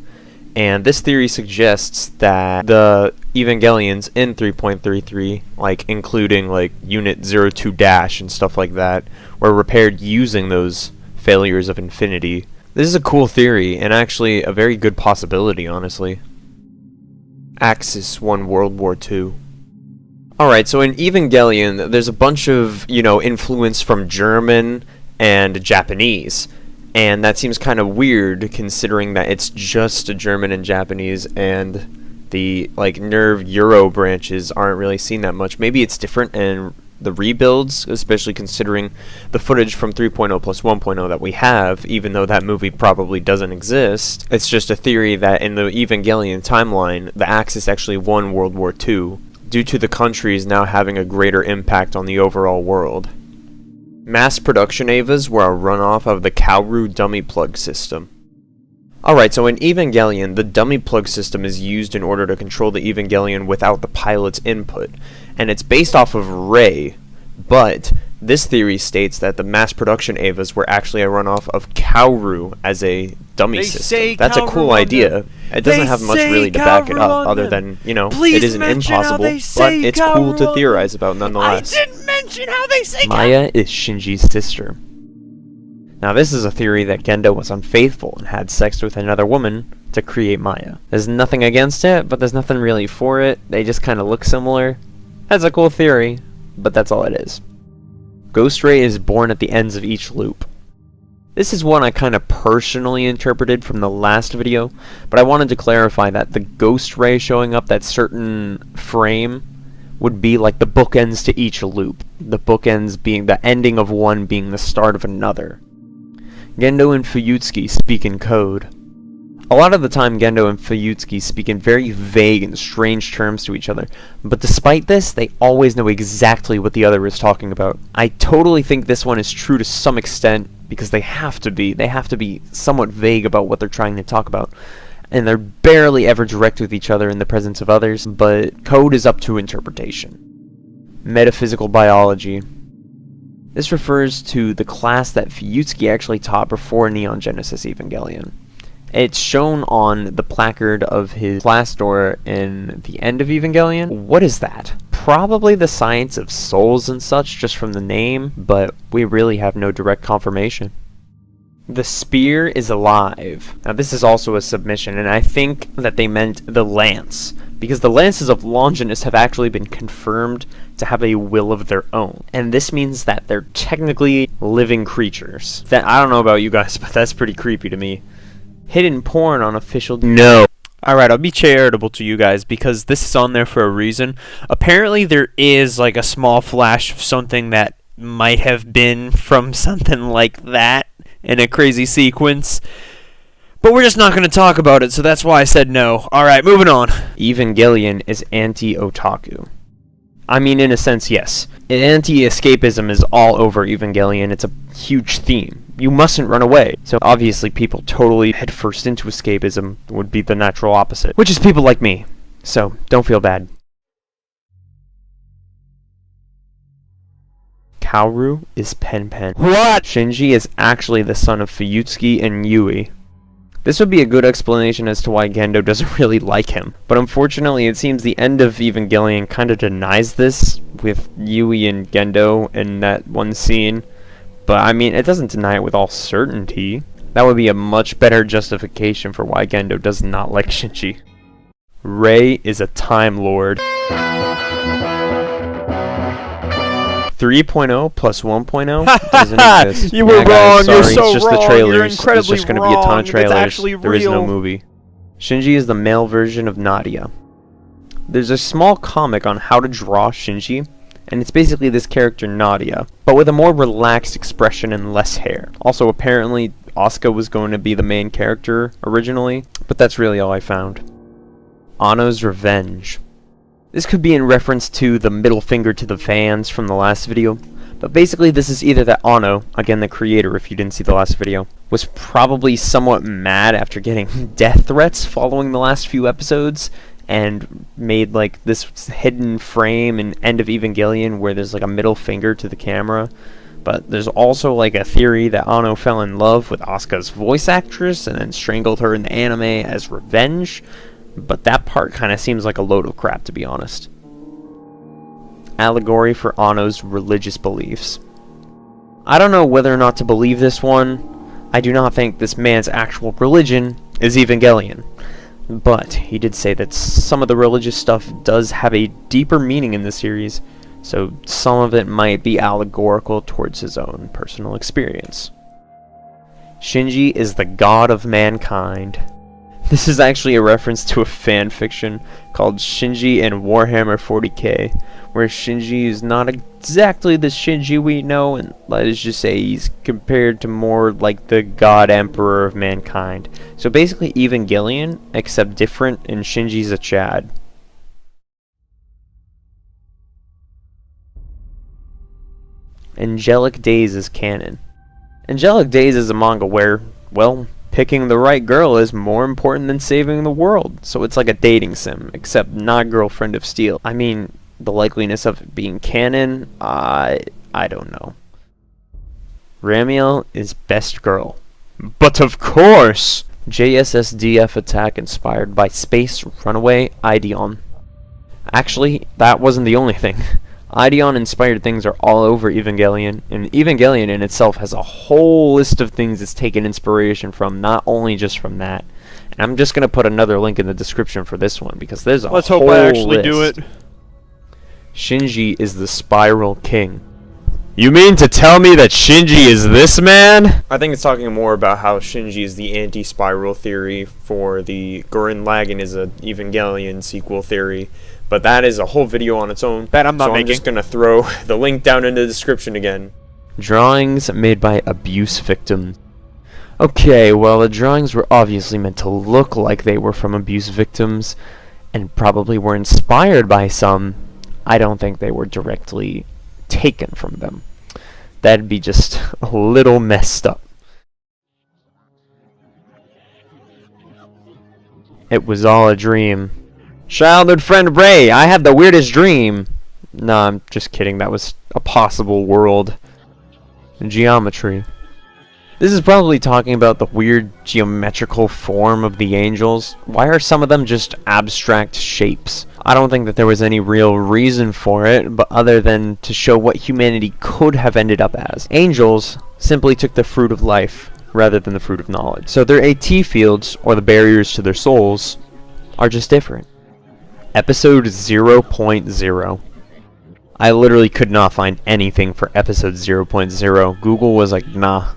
And this theory suggests that the Evangelions in 3.33, like including like Unit 02 Dash and stuff like that, were repaired using those failures of Infinity. This is a cool theory, and actually a very good possibility, honestly. Axis won World War II. Alright, so in Evangelion, there's a bunch of, influence from German and Japanese. And that seems kind of weird, considering that it's just German and Japanese, and the NERV Euro branches aren't really seen that much. Maybe it's different in the rebuilds, especially considering the footage from 3.0 plus 1.0 that we have, even though that movie probably doesn't exist. It's just a theory that in the Evangelion timeline, the Axis actually won World War II, due to the countries now having a greater impact on the overall world. Mass production Evas were a runoff of the Kaoru dummy plug system. Alright, so in Evangelion, the dummy plug system is used in order to control the Evangelion without the pilot's input, and it's based off of Rei, but this theory states that the mass production Evas were actually a runoff of Kaoru as a dummy system. That's a cool idea. It doesn't have much really to back it up, other than, it isn't impossible, but it's cool to theorize about nonetheless. I didn't mention how they say Maya is Shinji's sister. Now this is a theory that Gendo was unfaithful and had sex with another woman to create Maya. There's nothing against it, but there's nothing really for it. They just kind of look similar. That's a cool theory, but that's all it is. Ghost Ray is born at the ends of each loop. This is one I kind of personally interpreted from the last video, but I wanted to clarify that the Ghost Ray showing up that certain frame would be like the bookends to each loop. The bookends being the ending of one being the start of another. Gendo and Fuyutsuki speak in code. A lot of the time Gendo and Fuyutsuki speak in very vague and strange terms to each other, but despite this, they always know exactly what the other is talking about. I totally think this one is true to some extent, because they have to be somewhat vague about what they're trying to talk about. And they're barely ever direct with each other in the presence of others, but code is up to interpretation. Metaphysical biology. This refers to the class that Fuyutsuki actually taught before Neon Genesis Evangelion. It's shown on the placard of his class door in the end of Evangelion. What is that? Probably the science of souls and such, just from the name, but we really have no direct confirmation. The spear is alive. Now this is also a submission, and I think that they meant the lance, because the lances of Longinus have actually been confirmed to have a will of their own. And this means that they're technically living creatures. That, I don't know about you guys, but that's pretty creepy to me. Hidden porn on official... No. Alright, I'll be charitable to you guys because this is on there for a reason. Apparently there is like a small flash of something that might have been from something like that in a crazy sequence. But we're just not going to talk about it, so that's why I said no. Alright, moving on. Evangelion is anti-otaku. I mean, in a sense, yes. Anti-escapism is all over Evangelion. It's a huge theme. You mustn't run away. So obviously people totally headfirst into escapism would be the natural opposite, which is people like me. So don't feel bad. Kaoru is Pen Pen. What? Shinji is actually the son of Fuyutsuki and Yui. This would be a good explanation as to why Gendo doesn't really like him. But unfortunately, it seems the end of Evangelion kind of denies this, with Yui and Gendo in that one scene. But I mean, it doesn't deny it with all certainty. That would be a much better justification for why Gendo does not like Shinji. Rei is a Time Lord. 3.0 plus 1.0 doesn't exist. You were guys, wrong. You're sorry. so It's just wrong. the trailers. You're incredibly There's just going to be a ton of wrong. trailers. It's actually There is no real. movie. Shinji is the male version of Nadia. There's a small comic on how to draw Shinji, and it's basically this character Nadia, but with a more relaxed expression and less hair. Also, apparently, Asuka was going to be the main character originally, but that's really all I found. Anno's Revenge. This could be in reference to the middle finger to the fans from the last video, but basically this is either that Anno, again the creator if you didn't see the last video, was probably somewhat mad after getting death threats following the last few episodes, and made like this hidden frame in End of Evangelion where there's like a middle finger to the camera. But there's also like a theory that Anno fell in love with Asuka's voice actress and then strangled her in the anime as revenge, but that part kind of seems like a load of crap, to be honest. Allegory for Anno's religious beliefs. I don't know whether or not to believe this one. I do not think this man's actual religion is Evangelion. But he did say that some of the religious stuff does have a deeper meaning in the series, so some of it might be allegorical towards his own personal experience. Shinji is the god of mankind. This is actually a reference to a fan fiction called Shinji and Warhammer 40k, where Shinji is not exactly the Shinji we know, and let's just say he's compared to more like the god emperor of mankind. So basically Evangelion, except different, and Shinji's a Chad. Angelic Days is canon. Angelic Days is a manga where, well, picking the right girl is more important than saving the world. So it's like a dating sim, except not Girlfriend of Steel. I mean, the likeliness of it being canon, I don't know. Ramiel is best girl. But of course! JSSDF attack inspired by Space Runaway Ideon. Actually, that wasn't the only thing. Ideon inspired things are all over Evangelion, and Evangelion in itself has a whole list of things it's taken inspiration from, not only just from that. And I'm just gonna put another link in the description for this one because there's a Let's whole hope I actually list. do it. Shinji is the Spiral King. You mean to tell me that Shinji is this man? I think it's talking more about how Shinji is the anti-spiral theory for the Gurren Lagann is a Evangelion sequel theory. But that is a whole video on its own. That I'm not making. I'm just gonna throw the link down in the description again. Drawings made by abuse victims. Okay, well the drawings were obviously meant to look like they were from abuse victims, and probably were inspired by some. I don't think they were directly taken from them. That'd be just a little messed up. It was all a dream. Childhood friend Ray, I had the weirdest dream. Nah, I'm just kidding. That was a possible world. Geometry. This is probably talking about the weird geometrical form of the angels. Why are some of them just abstract shapes? I don't think that there was any real reason for it, but other than to show what humanity could have ended up as. Angels simply took the fruit of life rather than the fruit of knowledge. So their AT fields, or the barriers to their souls, are just different. Episode 0.0. I literally could not find anything for episode 0.0. Google was like, nah.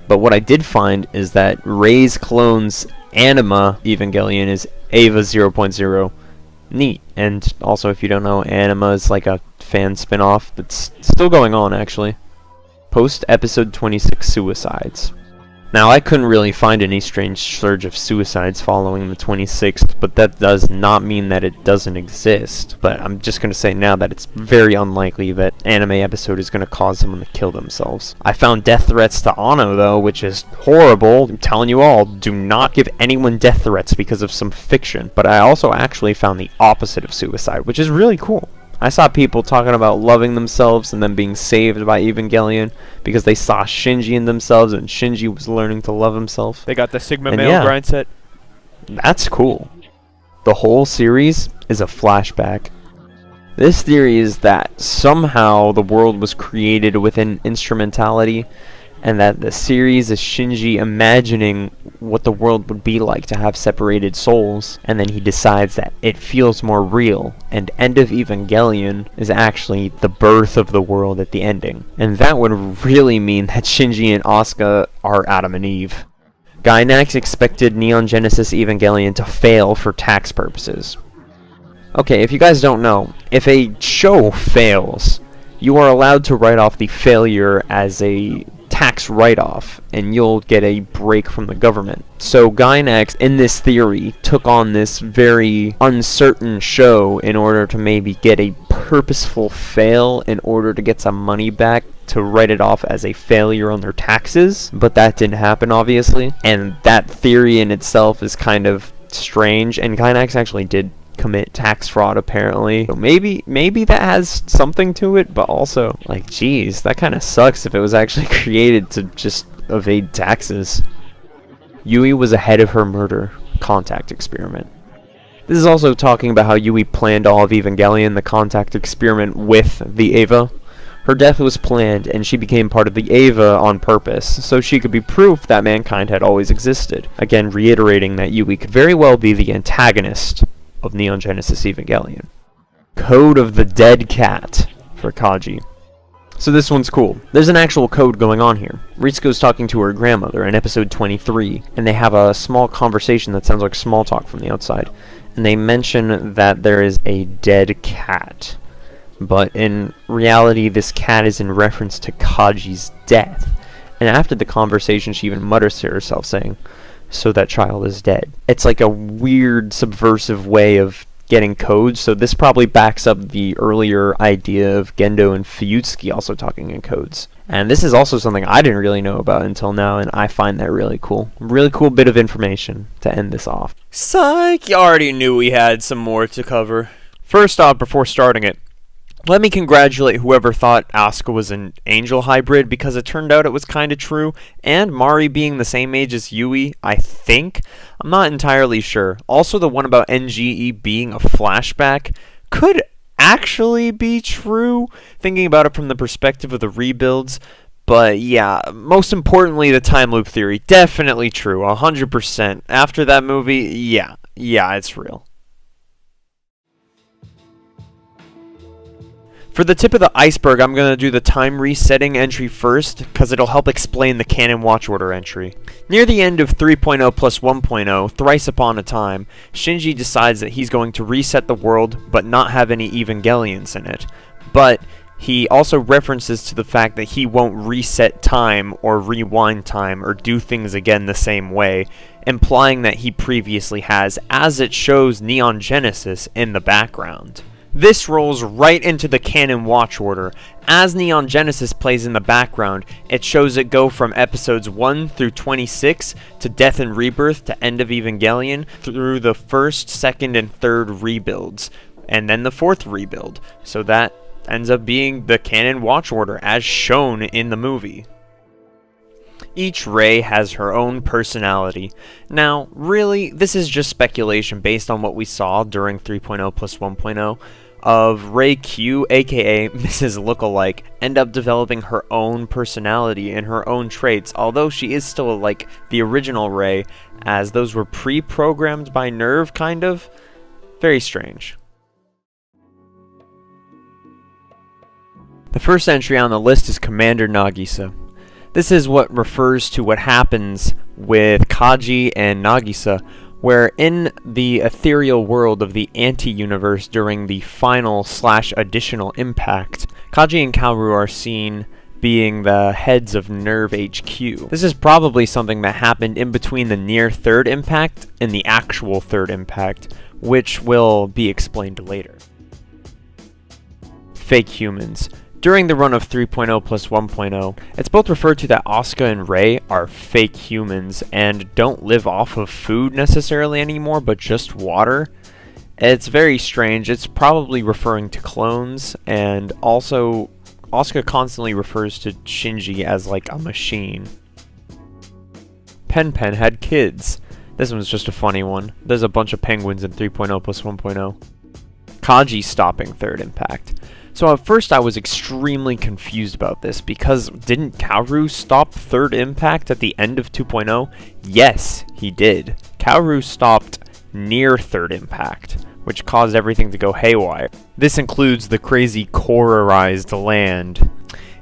But what I did find is that Ray's clone's Anima Evangelion is Eva 0.0. Neat. And also, if you don't know, Anima is like a fan spin-off that's still going on, actually. Post episode 26 suicides. Now, I couldn't really find any strange surge of suicides following the 26th, but that does not mean that it doesn't exist. But I'm just going to say now that it's very unlikely that anime episode is going to cause someone to kill themselves. I found death threats to Anno, though, which is horrible. I'm telling you all, do not give anyone death threats because of some fiction. But I also actually found the opposite of suicide, which is really cool. I saw people talking about loving themselves and then being saved by Evangelion because they saw Shinji in themselves and Shinji was learning to love himself. They got the Sigma And male yeah. grind set. That's cool. The whole series is a flashback. This theory is that somehow the world was created within instrumentality and that the series is Shinji imagining what the world would be like to have separated souls, and then he decides that it feels more real, and End of Evangelion is actually the birth of the world at the ending. And that would really mean that Shinji and Asuka are Adam and Eve. Gainax expected Neon Genesis Evangelion to fail for tax purposes. Okay, if you guys don't know, if a show fails, you are allowed to write off the failure as a tax write-off, and you'll get a break from the government. So Gainax, in this theory, took on this very uncertain show in order to maybe get a purposeful fail in order to get some money back to write it off as a failure on their taxes, but that didn't happen, obviously, and that theory in itself is kind of strange, and Gainax actually did commit tax fraud, apparently. So maybe that has something to it, but also, like, geez, that kind of sucks if it was actually created to just evade taxes. Yui was ahead of her murder contact experiment. This is also talking about how Yui planned all of Evangelion, the contact experiment, with the Eva. Her death was planned, and she became part of the Eva on purpose, so she could be proof that mankind had always existed. Again, reiterating that Yui could very well be the antagonist of Neon Genesis Evangelion. Code of the Dead Cat for Kaji. So this one's cool. There's an actual code going on here. Ritsuko's talking to her grandmother in episode 23, and they have a small conversation that sounds like small talk from the outside. And they mention that there is a dead cat. But in reality, this cat is in reference to Kaji's death. And after the conversation, she even mutters to herself, saying, "So that child is dead." It's like a weird, subversive way of getting codes, so this probably backs up the earlier idea of Gendo and Fuyutsuki also talking in codes. And this is also something I didn't really know about until now, and I find that really cool. Really cool bit of information to end this off. Psych, you already knew we had some more to cover. First off, before starting it, let me congratulate whoever thought Asuka was an angel hybrid, because it turned out it was kind of true, and Mari being the same age as Yui, I think. I'm not entirely sure. Also, the one about NGE being a flashback could actually be true, thinking about it from the perspective of the rebuilds. But yeah, most importantly, the time loop theory, definitely true, 100%. After that movie, yeah, it's real. For the tip of the iceberg, I'm going to do the time resetting entry first, because it'll help explain the canon watch order entry. Near the end of 3.0 plus 1.0, Thrice Upon a Time, Shinji decides that he's going to reset the world, but not have any Evangelions in it. But he also references to the fact that he won't reset time, or rewind time, or do things again the same way, implying that he previously has, as it shows Neon Genesis in the background. This rolls right into the canon watch order. As Neon Genesis plays in the background, it shows it go from episodes 1 through 26 to Death and Rebirth to End of Evangelion through the first, second, and third rebuilds, and then the fourth rebuild. So that ends up being the canon watch order as shown in the movie. Each Rei has her own personality. Now, really, this is just speculation based on what we saw during 3.0 plus 1.0 of Rei Q, aka Mrs. Lookalike, end up developing her own personality and her own traits, although she is still like the original Rei, as those were pre-programmed by NERV, kind of. Very strange. The first entry on the list is Commander Nagisa. This is what refers to what happens with Kaji and Nagisa, where in the ethereal world of the anti-universe during the final / additional impact, Kaji and Kaoru are seen being the heads of NERV HQ. This is probably something that happened in between the near third impact and the actual third impact, which will be explained later. Fake humans. During the run of 3.0 plus 1.0, it's both referred to that Asuka and Rei are fake humans and don't live off of food necessarily anymore, but just water. It's very strange. It's probably referring to clones, and also Asuka constantly refers to Shinji as like a machine. Pen Pen had kids. This one's just a funny one. There's a bunch of penguins in 3.0 plus 1.0. Kaji stopping third impact. So at first I was extremely confused about this, because didn't Kaoru stop third impact at the end of 2.0? Yes, he did. Kaoru stopped near third impact, which caused everything to go haywire. This includes the crazy colorized land.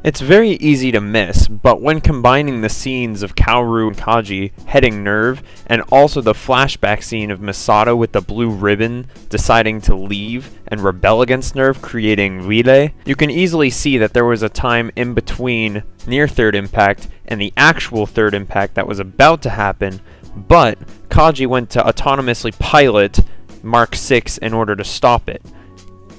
It's very easy to miss, but when combining the scenes of Kaoru and Kaji heading NERV, and also the flashback scene of Misato with the blue ribbon deciding to leave and rebel against NERV, creating Relay, you can easily see that there was a time in between near third impact and the actual third impact that was about to happen, but Kaji went to autonomously pilot Mark 6 in order to stop it,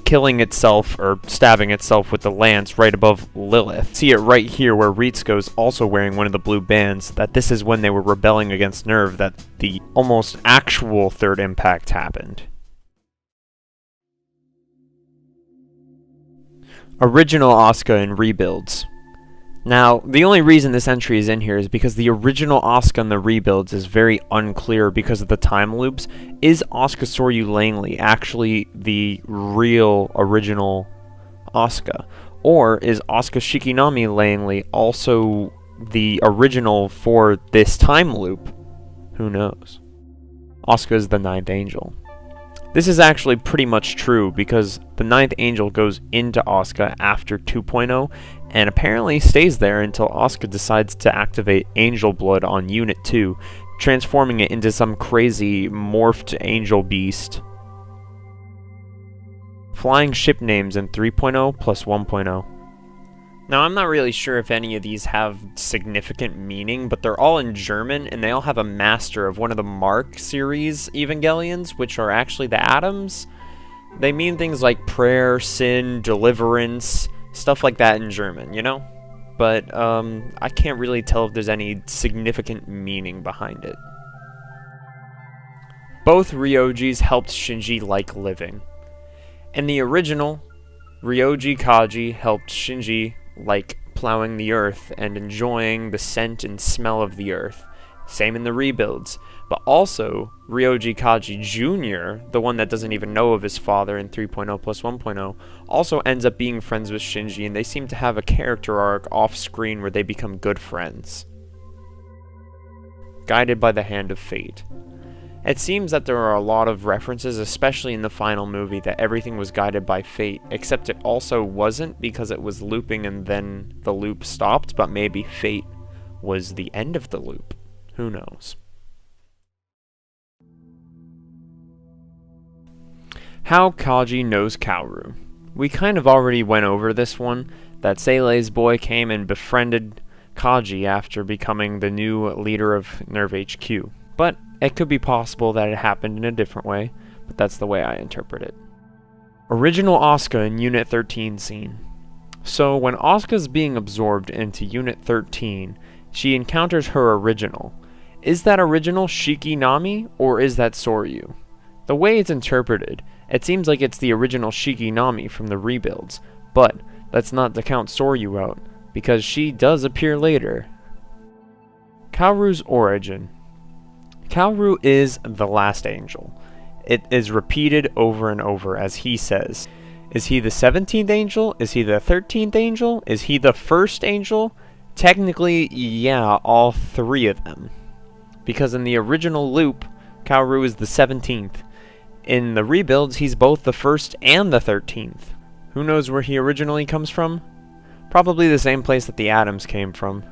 killing itself or stabbing itself with the lance right above Lilith. See it right here where Ritsuko is also wearing one of the blue bands, that this is when they were rebelling against NERV that the almost actual third impact happened. Original Asuka in Rebuilds. Now, the only reason this entry is in here is because the original Asuka in the Rebuilds is very unclear because of the time loops. Is Asuka Soryu Langley actually the real original Asuka? Or is Asuka Shikinami Langley also the original for this time loop? Who knows? Asuka is the ninth angel. This is actually pretty much true because the ninth angel goes into Asuka after 2.0 and apparently stays there until Asuka decides to activate Angel Blood on Unit 2, transforming it into some crazy morphed angel beast. Flying ship names in 3.0 plus 1.0. Now, I'm not really sure if any of these have significant meaning, but they're all in German, and they all have a master of one of the Mark series Evangelions, which are actually the atoms. They mean things like prayer, sin, deliverance, stuff like that in German, you know? But, I can't really tell if there's any significant meaning behind it. Both Ryojis helped Shinji like living. In the original, Ryoji Kaji helped Shinji like plowing the earth and enjoying the scent and smell of the earth. Same in the Rebuilds. But also, Ryoji Kaji Jr., the one that doesn't even know of his father in 3.0 plus 1.0, also ends up being friends with Shinji, and they seem to have a character arc off-screen where they become good friends. Guided by the hand of fate. It seems that there are a lot of references, especially in the final movie, that everything was guided by fate, except it also wasn't because it was looping and then the loop stopped, but maybe fate was the end of the loop. Who knows? How Kaji knows Kaoru. We kind of already went over this one, that Seilei's boy came and befriended Kaji after becoming the new leader of NERV HQ. But it could be possible that it happened in a different way, but that's the way I interpret it. Original Asuka in Unit 13 scene. So when Asuka's being absorbed into Unit 13, she encounters her original. Is that original Shikinami, or is that Soryu? The way it's interpreted, it seems like it's the original Shikinami from the Rebuilds, but that's not to count Soryu out, because she does appear later. Kaoru's origin. Kaoru is the last angel. It is repeated over and over as he says. Is he the 17th angel? Is he the 13th angel? Is he the first angel? Technically, yeah, all three of them. Because in the original loop, Kaoru is the 17th. In the Rebuilds, he's both the first and the 13th. Who knows where he originally comes from? Probably the same place that the atoms came from.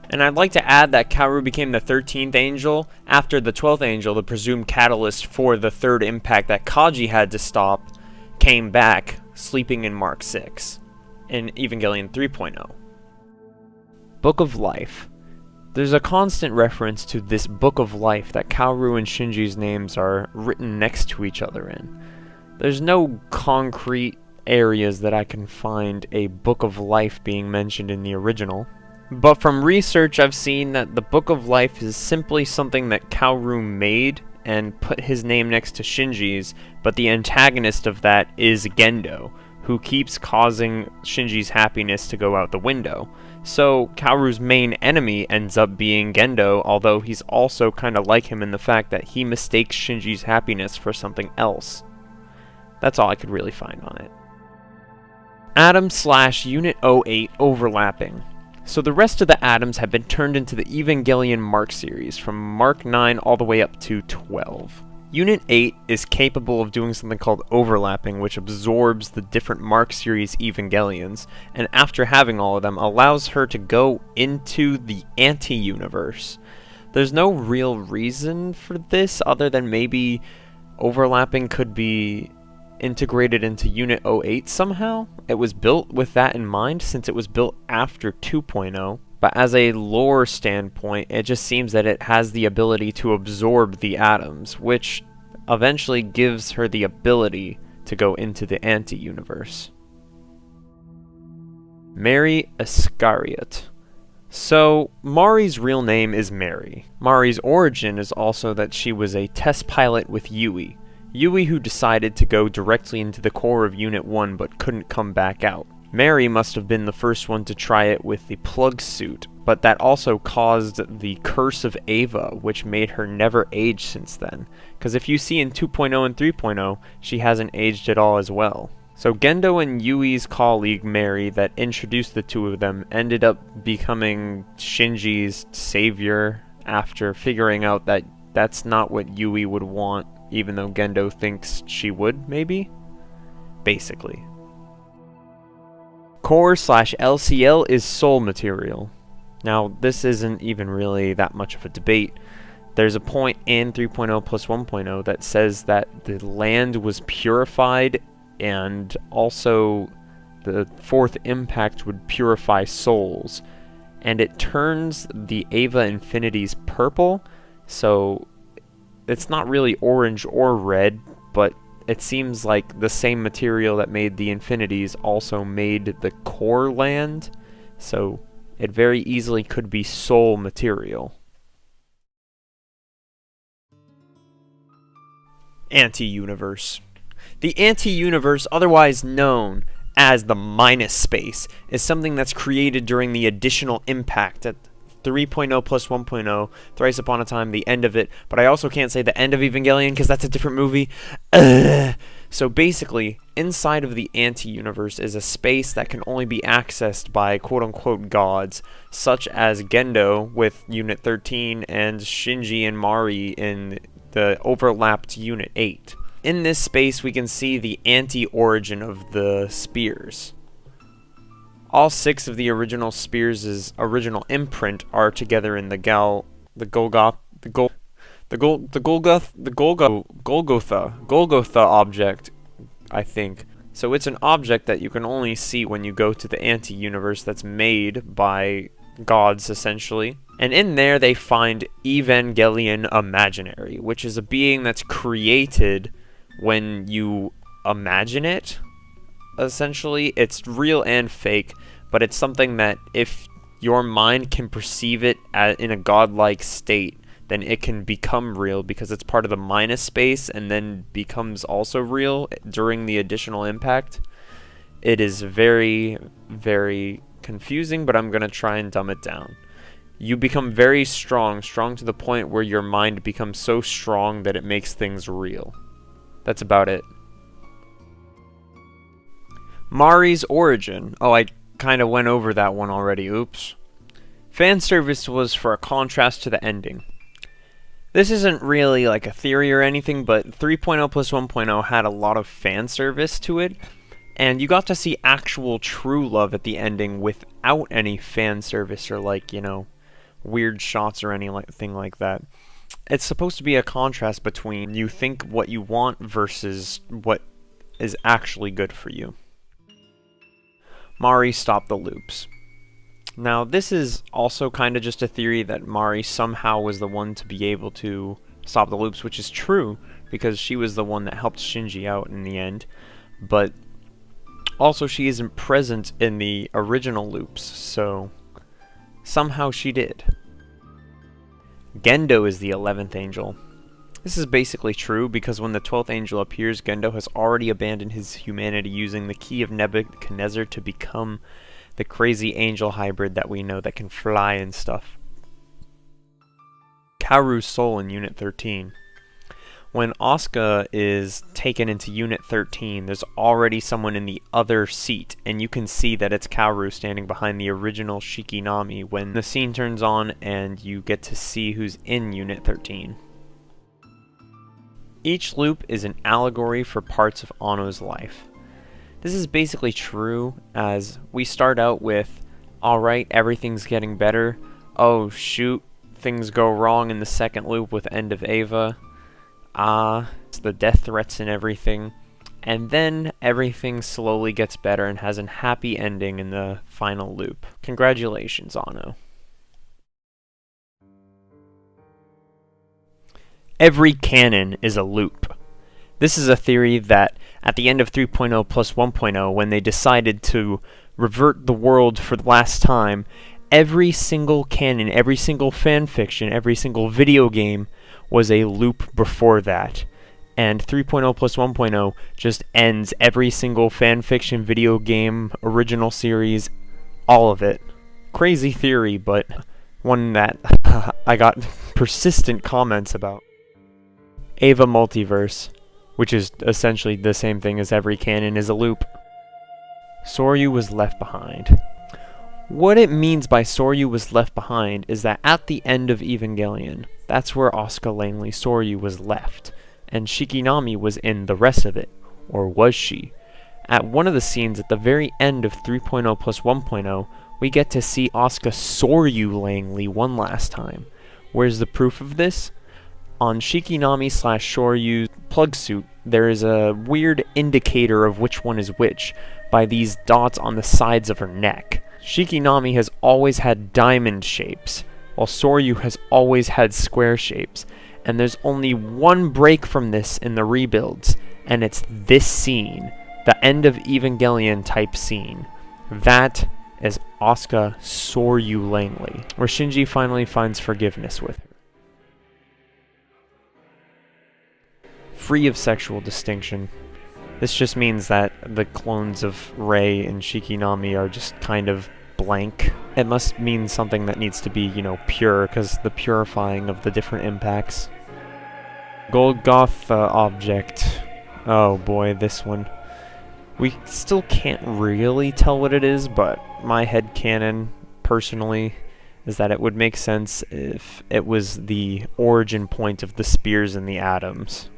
And I'd like to add that Kaoru became the 13th angel after the 12th angel, the presumed catalyst for the third impact that Kaji had to stop, came back, sleeping in Mark 6, in Evangelion 3.0. Book of Life. There's a constant reference to this Book of Life that Kaoru and Shinji's names are written next to each other in. There's no concrete areas that I can find a Book of Life being mentioned in the original. But from research, I've seen that the Book of Life is simply something that Kaoru made and put his name next to Shinji's, but the antagonist of that is Gendo, who keeps causing Shinji's happiness to go out the window. So Kaoru's main enemy ends up being Gendo, although he's also kind of like him in the fact that he mistakes Shinji's happiness for something else. That's all I could really find on it. Atom / Unit 08 overlapping. So the rest of the atoms have been turned into the Evangelion Mark series, from Mark 9 all the way up to 12. Unit 8 is capable of doing something called overlapping, which absorbs the different Mark series Evangelions, and after having all of them, allows her to go into the anti-universe. There's no real reason for this other than maybe overlapping could be integrated into Unit 08 somehow. It was built with that in mind since it was built after 2.0, but as a lore standpoint, it just seems that it has the ability to absorb the atoms, which eventually gives her the ability to go into the anti-universe. Mary Iscariot. So, Mari's real name is Mary. Mari's origin is also that she was a test pilot with Yui. Yui who decided to go directly into the core of Unit 1 but couldn't come back out. Mary must have been the first one to try it with the plug suit, but that also caused the curse of Ava, which made her never age since then. Because if you see in 2.0 and 3.0, she hasn't aged at all as well. So Gendo and Yui's colleague Mary that introduced the two of them ended up becoming Shinji's savior after figuring out that that's not what Yui would want, even though Gendo thinks she would, maybe? Basically. Core / LCL is soul material. Now, this isn't even really that much of a debate. There's a point in 3.0 plus 1.0 that says that the land was purified, and also the fourth impact would purify souls. And it turns the Ava Infinities purple, so it's not really orange or red, but it seems like the same material that made the Infinities also made the core land, so it very easily could be soul material. Anti-universe. The anti-universe, otherwise known as the minus space, is something that's created during the additional impact at 3.0 plus 1.0, Thrice Upon a Time, the end of it, but I also can't say the end of Evangelion because that's a different movie. So basically, inside of the anti-universe is a space that can only be accessed by quote-unquote gods, such as Gendo with Unit 13 and Shinji and Mari in the overlapped Unit 8. In this space, we can see the anti-origin of the spears. All 6 of the original spears' original imprint are together in the Golgotha object, I think. So it's an object that you can only see when you go to the anti-universe that's made by gods, essentially. And in there they find Evangelion Imaginary, which is a being that's created when you imagine it. Essentially, it's real and fake, but it's something that if your mind can perceive it in a godlike state, then it can become real because it's part of the minus space and then becomes also real during the additional impact. It is very, very confusing, but I'm going to try and dumb it down. You become very strong to the point where your mind becomes so strong that it makes things real. That's about it. Mari's origin. Oh, I kind of went over that one already. Oops. Fan service was for a contrast to the ending. This isn't really like a theory or anything, but 3.0 plus 1.0 had a lot of fan service to it, and you got to see actual true love at the ending without any fan service or, like, you know, weird shots or anything like that. It's supposed to be a contrast between you think what you want versus what is actually good for you. Mari stopped the loops. Now, this is also kind of just a theory that Mari somehow was the one to be able to stop the loops, which is true, because she was the one that helped Shinji out in the end, but also she isn't present in the original loops, so somehow she did. Gendo is the 11th angel. This is basically true because when the 12th angel appears, Gendo has already abandoned his humanity using the key of Nebuchadnezzar to become the crazy angel hybrid that we know that can fly and stuff. Kaoru's soul in Unit 13. When Asuka is taken into Unit 13, there's already someone in the other seat, and you can see that it's Kaoru standing behind the original Shikinami when the scene turns on and you get to see who's in Unit 13. Each loop is an allegory for parts of Anno's life. This is basically true, as we start out with, alright, everything's getting better, oh shoot, things go wrong in the second loop with End of Eva, it's the death threats and everything, and then everything slowly gets better and has a happy ending in the final loop. Congratulations, Anno. Every canon is a loop. This is a theory that at the end of 3.0 plus 1.0, when they decided to revert the world for the last time, every single canon, every single fanfiction, every single video game was a loop before that. And 3.0 plus 1.0 just ends every single fanfiction, video game, original series, all of it. Crazy theory, but one that I got persistent comments about. Eva Multiverse, which is essentially the same thing as every canon is a loop. Soryu was left behind. What it means by Soryu was left behind is that at the end of Evangelion, that's where Asuka Langley Soryu was left, and Shikinami was in the rest of it, or was she? At one of the scenes at the very end of 3.0 plus 1.0, we get to see Asuka Soryu Langley one last time. Where's the proof of this? On Shikinami slash Soryu's plug suit, there is a weird indicator of which one is which by these dots on the sides of her neck. Shikinami has always had diamond shapes, while Soryu has always had square shapes, and there's only one break from this in the rebuilds, and it's this scene, the end of Evangelion type scene. That is Asuka Soryu Langley, where Shinji finally finds forgiveness with her. Free of sexual distinction. This just means that the clones of Rei and Shikinami are just kind of blank. It must mean something that needs to be, pure, because the purifying of the different impacts. Golgotha object. Oh boy, this one. We still can't really tell what it is, but my headcanon, personally, is that it would make sense if it was the origin point of the spears and the atoms.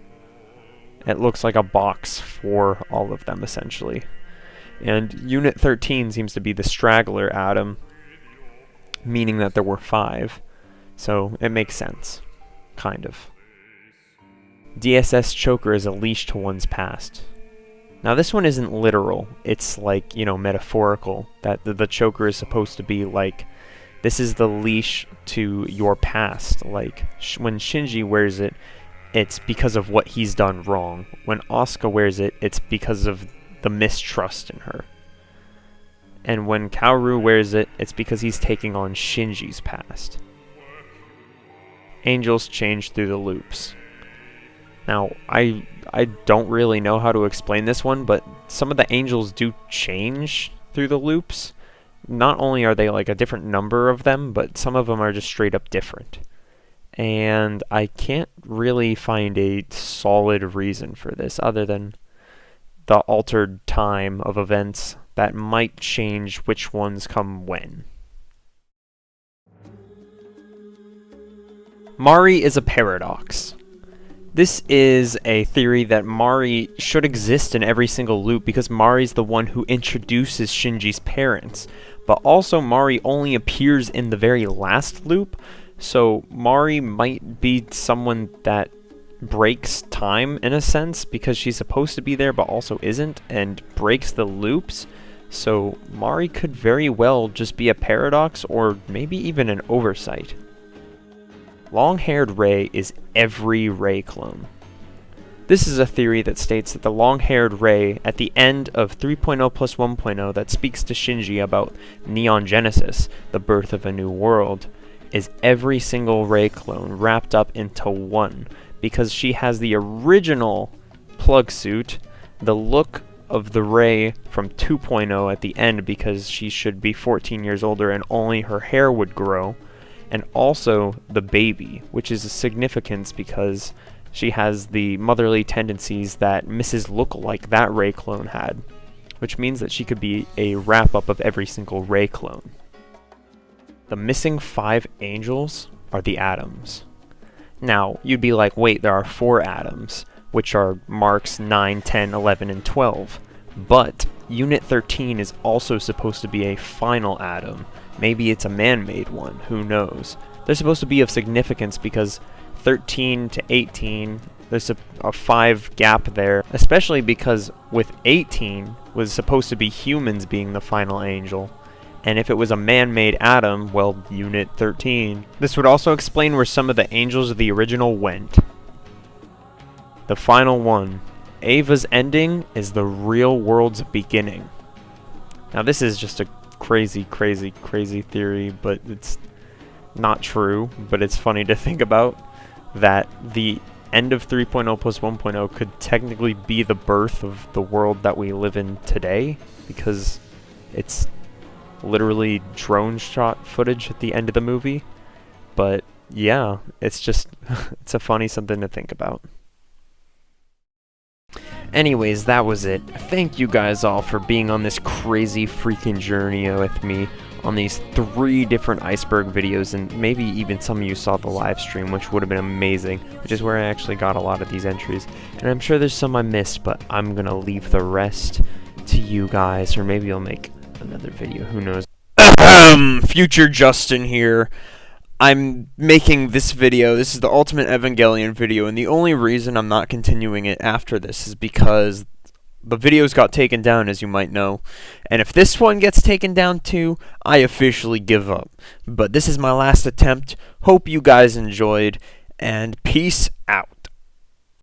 It looks like a box for all of them, essentially. And Unit 13 seems to be the straggler atom, meaning that there were 5. So it makes sense. Kind of. DSS choker is a leash to one's past. Now this one isn't literal. It's like, metaphorical. That the choker is supposed to be like, this is the leash to your past. Like, when Shinji wears it, it's because of what he's done wrong. When Asuka wears it, it's because of the mistrust in her. And when Kaoru wears it, it's because he's taking on Shinji's past. Angels change through the loops. Now, I don't really know how to explain this one, but some of the angels do change through the loops. Not only are they like a different number of them, but some of them are just straight up different. And I can't really find a solid reason for this other than the altered time of events that might change which ones come when. Mari is a paradox. This is a theory that Mari should exist in every single loop because Mari's the one who introduces Shinji's parents, but also Mari only appears in the very last loop. So Mari might be someone that breaks time in a sense because she's supposed to be there but also isn't and breaks the loops. So Mari could very well just be a paradox or maybe even an oversight. Long-haired Rei is every Rei clone. This is a theory that states that the long-haired Rei at the end of 3.0 plus 1.0 that speaks to Shinji about Neon Genesis, the birth of a new world, is every single Rei clone wrapped up into one, because she has the original plug suit, the look of the Rei from 2.0 at the end because she should be 14 years older and only her hair would grow, and also the baby, which is a significance because she has the motherly tendencies that Mrs. Lookalike, that Rey clone, had, which means that she could be a wrap-up of every single Rey clone. The missing 5 angels are the atoms. Now, you'd be like, wait, there are 4 atoms, which are marks 9, 10, 11, and 12. But Unit 13 is also supposed to be a final atom. Maybe it's a man-made one, who knows. They're supposed to be of significance because 13 to 18, there's a 5 gap there, especially because with 18 was supposed to be humans being the final angel. And if it was a man-made atom, well, Unit 13. This would also explain where some of the angels of the original went. The final one. Ava's ending is the real world's beginning. Now this is just a crazy theory, but it's not true, but it's funny to think about that the end of 3.0 plus 1.0 could technically be the birth of the world that we live in today, because it's literally drone shot footage at the end of the movie. But yeah, it's just it's a funny something to think about. Anyways, that was it. Thank you guys all for being on this crazy freaking journey with me on these 3 different Iceberg videos, and maybe even some of you saw the live stream, which would have been amazing, which is where I actually got a lot of these entries. And I'm sure there's some I missed, but I'm gonna leave the rest to you guys, or maybe I'll make another video, who knows. Future Justin here. I'm making this video, this is the Ultimate Evangelion video, and the only reason I'm not continuing it after this is because the videos got taken down, as you might know. And if this one gets taken down too, I officially give up. But this is my last attempt. Hope you guys enjoyed, and peace out.